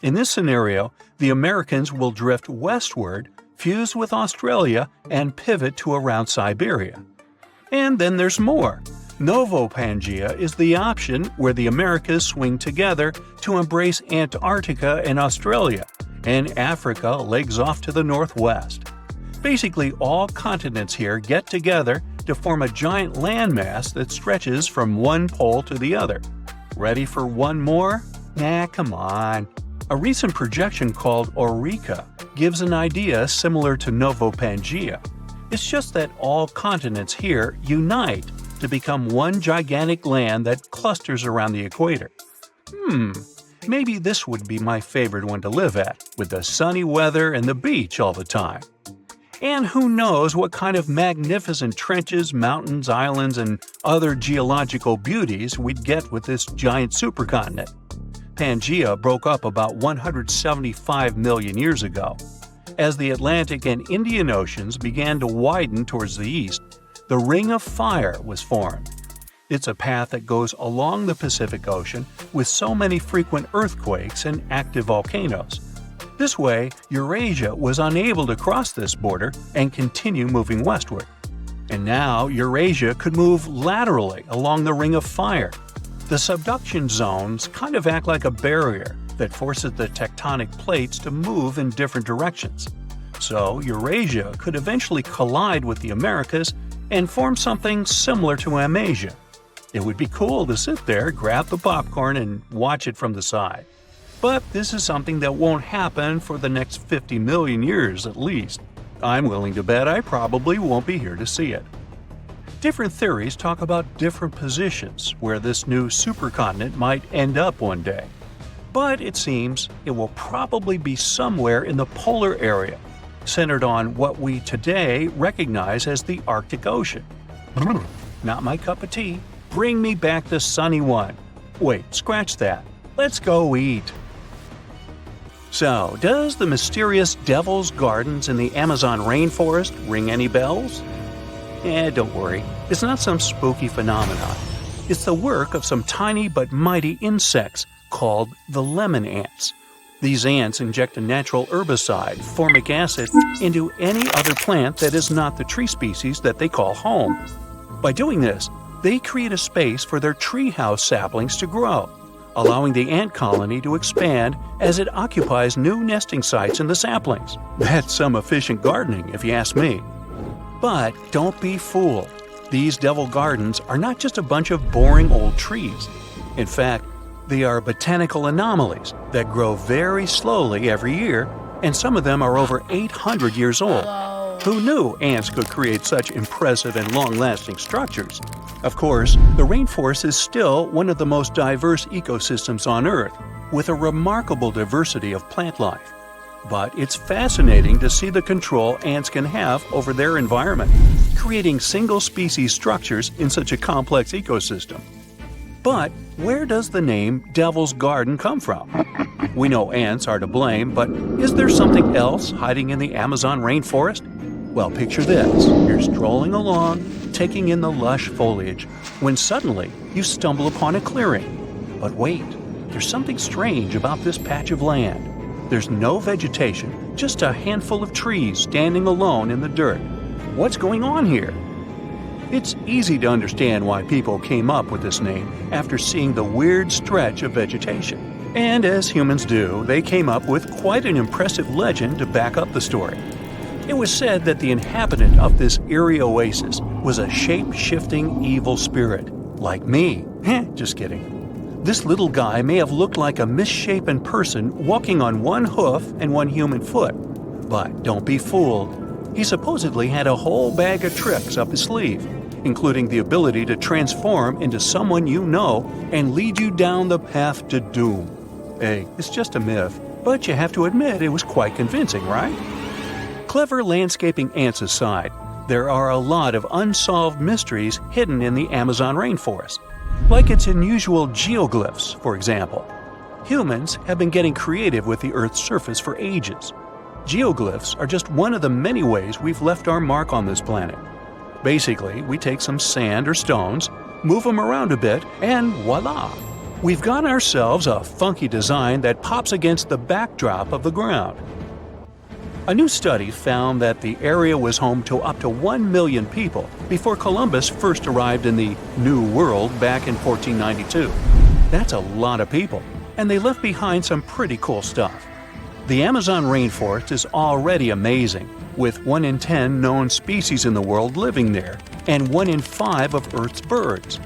In this scenario, the Americans will drift westward, fuse with Australia, and pivot to around Siberia. And then there's more. Novo-Pangaea is the option where the Americas swing together to embrace Antarctica and Australia, and Africa legs off to the northwest. Basically, all continents here get together to form a giant landmass that stretches from one pole to the other. Ready for one more? Nah, come on. A recent projection called Eureka gives an idea similar to Novo-Pangaea. It's just that all continents here unite to become one gigantic land that clusters around the equator. Maybe this would be my favorite one to live at, with the sunny weather and the beach all the time. And who knows what kind of magnificent trenches, mountains, islands, and other geological beauties we'd get with this giant supercontinent. Pangaea broke up about 175 million years ago. As the Atlantic and Indian Oceans began to widen towards the east, the Ring of Fire was formed. It's a path that goes along the Pacific Ocean with so many frequent earthquakes and active volcanoes. This way, Eurasia was unable to cross this border and continue moving westward. And now, Eurasia could move laterally along the Ring of Fire. The subduction zones kind of act like a barrier, that forces the tectonic plates to move in different directions. So Eurasia could eventually collide with the Americas and form something similar to Amasia. It would be cool to sit there, grab the popcorn, and watch it from the side. But this is something that won't happen for the next 50 million years at least. I'm willing to bet I probably won't be here to see it. Different theories talk about different positions where this new supercontinent might end up one day. But it seems it will probably be somewhere in the polar area, centered on what we today recognize as the Arctic Ocean. Not my cup of tea. Bring me back the sunny one. Wait, scratch that. Let's go eat. So, does the mysterious Devil's Gardens in the Amazon rainforest ring any bells? Don't worry. It's not some spooky phenomenon. It's the work of some tiny but mighty insects called the lemon ants. These ants inject a natural herbicide, formic acid, into any other plant that is not the tree species that they call home. By doing this, they create a space for their treehouse saplings to grow, allowing the ant colony to expand as it occupies new nesting sites in the saplings. That's some efficient gardening, if you ask me. But don't be fooled. These devil gardens are not just a bunch of boring old trees. In fact, they are botanical anomalies that grow very slowly every year, and some of them are over 800 years old. Who knew ants could create such impressive and long-lasting structures? Of course, the rainforest is still one of the most diverse ecosystems on Earth, with a remarkable diversity of plant life. But it's fascinating to see the control ants can have over their environment, creating single-species structures in such a complex ecosystem. But where does the name Devil's Garden come from? We know ants are to blame, but is there something else hiding in the Amazon rainforest? Well, picture this. You're strolling along, taking in the lush foliage, when suddenly you stumble upon a clearing. But wait, there's something strange about this patch of land. There's no vegetation, just a handful of trees standing alone in the dirt. What's going on here? It's easy to understand why people came up with this name after seeing the weird stretch of vegetation. And as humans do, they came up with quite an impressive legend to back up the story. It was said that the inhabitant of this eerie oasis was a shape-shifting evil spirit, like me. Just kidding. This little guy may have looked like a misshapen person walking on one hoof and one human foot. But don't be fooled. He supposedly had a whole bag of tricks up his sleeve, including the ability to transform into someone you know and lead you down the path to doom. Hey, it's just a myth, but you have to admit it was quite convincing, right? Clever landscaping ants aside, there are a lot of unsolved mysteries hidden in the Amazon rainforest, like its unusual geoglyphs, for example. Humans have been getting creative with the Earth's surface for ages. Geoglyphs are just one of the many ways we've left our mark on this planet. Basically, we take some sand or stones, move them around a bit, and voila! We've got ourselves a funky design that pops against the backdrop of the ground. A new study found that the area was home to up to 1 million people before Columbus first arrived in the New World back in 1492. That's a lot of people, and they left behind some pretty cool stuff. The Amazon rainforest is already amazing, with 1 in 10 known species in the world living there, and 1 in 5 of Earth's birds.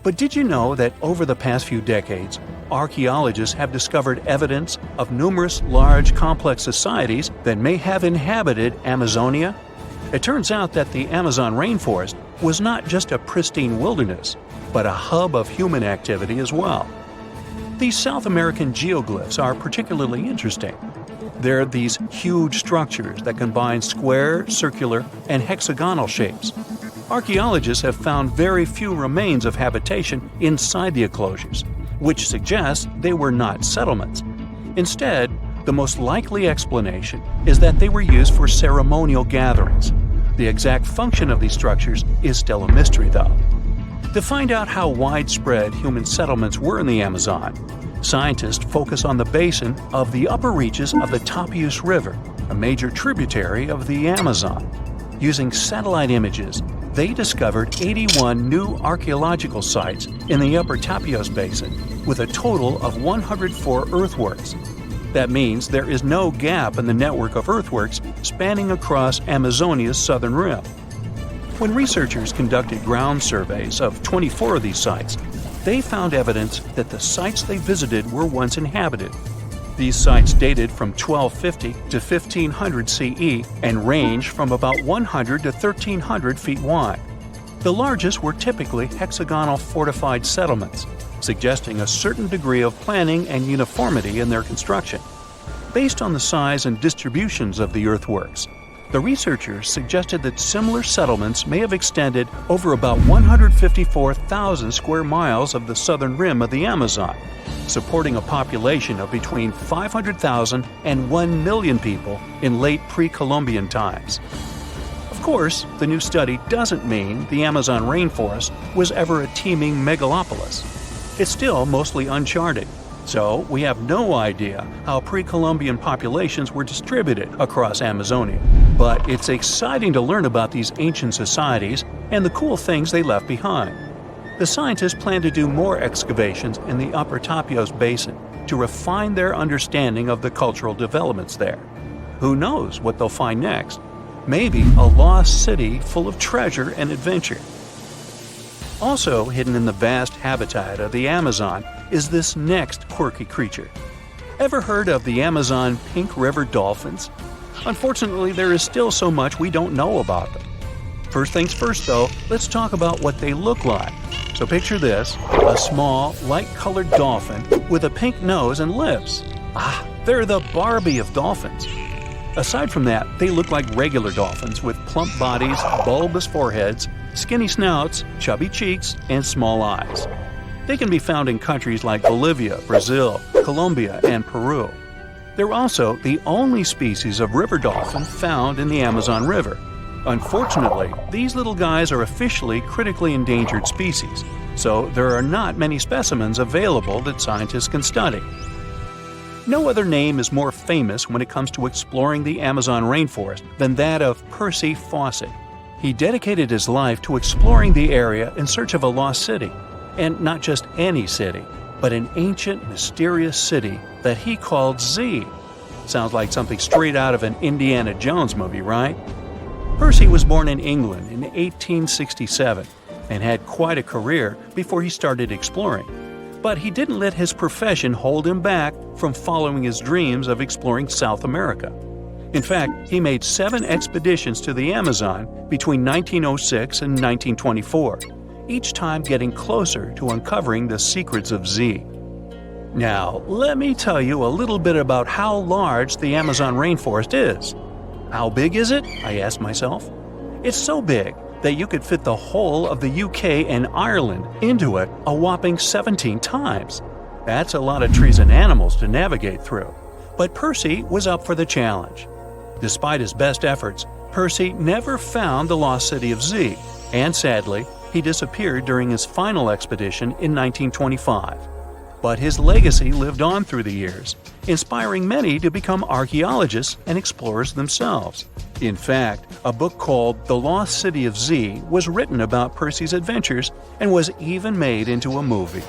But did you know that over the past few decades, archaeologists have discovered evidence of numerous large complex societies that may have inhabited Amazonia? It turns out that the Amazon rainforest was not just a pristine wilderness, but a hub of human activity as well. These South American geoglyphs are particularly interesting. They're these huge structures that combine square, circular, and hexagonal shapes. Archaeologists have found very few remains of habitation inside the enclosures, which suggests they were not settlements. Instead, the most likely explanation is that they were used for ceremonial gatherings. The exact function of these structures is still a mystery, though. To find out how widespread human settlements were in the Amazon, scientists focus on the basin of the upper reaches of the Tapias River, a major tributary of the Amazon. Using satellite images, they discovered 81 new archaeological sites in the Upper Tapios Basin, with a total of 104 earthworks. That means there is no gap in the network of earthworks spanning across Amazonia's southern rim. When researchers conducted ground surveys of 24 of these sites, they found evidence that the sites they visited were once inhabited. These sites dated from 1250 to 1500 CE and ranged from about 100 to 1300 feet wide. The largest were typically hexagonal fortified settlements, suggesting a certain degree of planning and uniformity in their construction. Based on the size and distributions of the earthworks, the researchers suggested that similar settlements may have extended over about 154,000 square miles of the southern rim of the Amazon, supporting a population of between 500,000 and 1 million people in late pre-Columbian times. Of course, the new study doesn't mean the Amazon rainforest was ever a teeming megalopolis. It's still mostly uncharted, so we have no idea how pre-Columbian populations were distributed across Amazonia. But it's exciting to learn about these ancient societies and the cool things they left behind. The scientists plan to do more excavations in the Upper Tapios Basin to refine their understanding of the cultural developments there. Who knows what they'll find next? Maybe a lost city full of treasure and adventure. Also hidden in the vast habitat of the Amazon is this next quirky creature. Ever heard of the Amazon pink river dolphins? Unfortunately, there is still so much we don't know about them. First things first though, let's talk about what they look like. So picture this, a small, light-colored dolphin with a pink nose and lips. They're the Barbie of dolphins. Aside from that, they look like regular dolphins with plump bodies, bulbous foreheads, skinny snouts, chubby cheeks, and small eyes. They can be found in countries like Bolivia, Brazil, Colombia, and Peru. They're also the only species of river dolphin found in the Amazon River. Unfortunately, these little guys are officially critically endangered species, so there are not many specimens available that scientists can study. No other name is more famous when it comes to exploring the Amazon rainforest than that of Percy Fawcett. He dedicated his life to exploring the area in search of a lost city, and not just any city, but an ancient, mysterious city that he called Z. Sounds like something straight out of an Indiana Jones movie, right? Percy was born in England in 1867 and had quite a career before he started exploring. But he didn't let his profession hold him back from following his dreams of exploring South America. In fact, he made 7 expeditions to the Amazon between 1906 and 1924, each time getting closer to uncovering the secrets of Z. Now, let me tell you a little bit about how large the Amazon rainforest is. How big is it? I asked myself. It's so big that you could fit the whole of the UK and Ireland into it a whopping 17 times. That's a lot of trees and animals to navigate through. But Percy was up for the challenge. Despite his best efforts, Percy never found the lost city of Z, and sadly, he disappeared during his final expedition in 1925. But his legacy lived on through the years, inspiring many to become archaeologists and explorers themselves. In fact, a book called The Lost City of Z was written about Percy's adventures and was even made into a movie.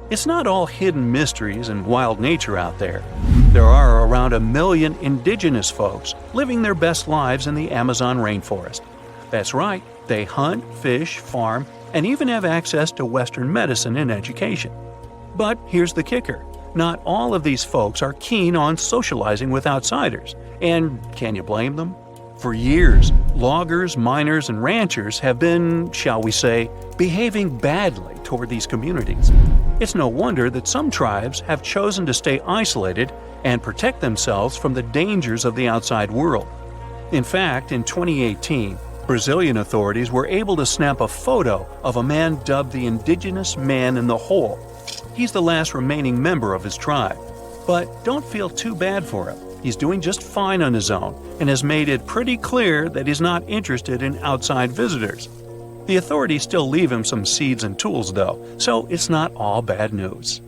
It's not all hidden mysteries and wild nature out there. There are around 1 million indigenous folks living their best lives in the Amazon rainforest. That's right, they hunt, fish, farm, and even have access to Western medicine and education. But here's the kicker. Not all of these folks are keen on socializing with outsiders. And can you blame them? For years, loggers, miners, and ranchers have been, shall we say, behaving badly toward these communities. It's no wonder that some tribes have chosen to stay isolated and protect themselves from the dangers of the outside world. In fact, in 2018, Brazilian authorities were able to snap a photo of a man dubbed the Indigenous Man in the Hole. He's the last remaining member of his tribe. But don't feel too bad for him. He's doing just fine on his own and has made it pretty clear that he's not interested in outside visitors. The authorities still leave him some seeds and tools though, so it's not all bad news.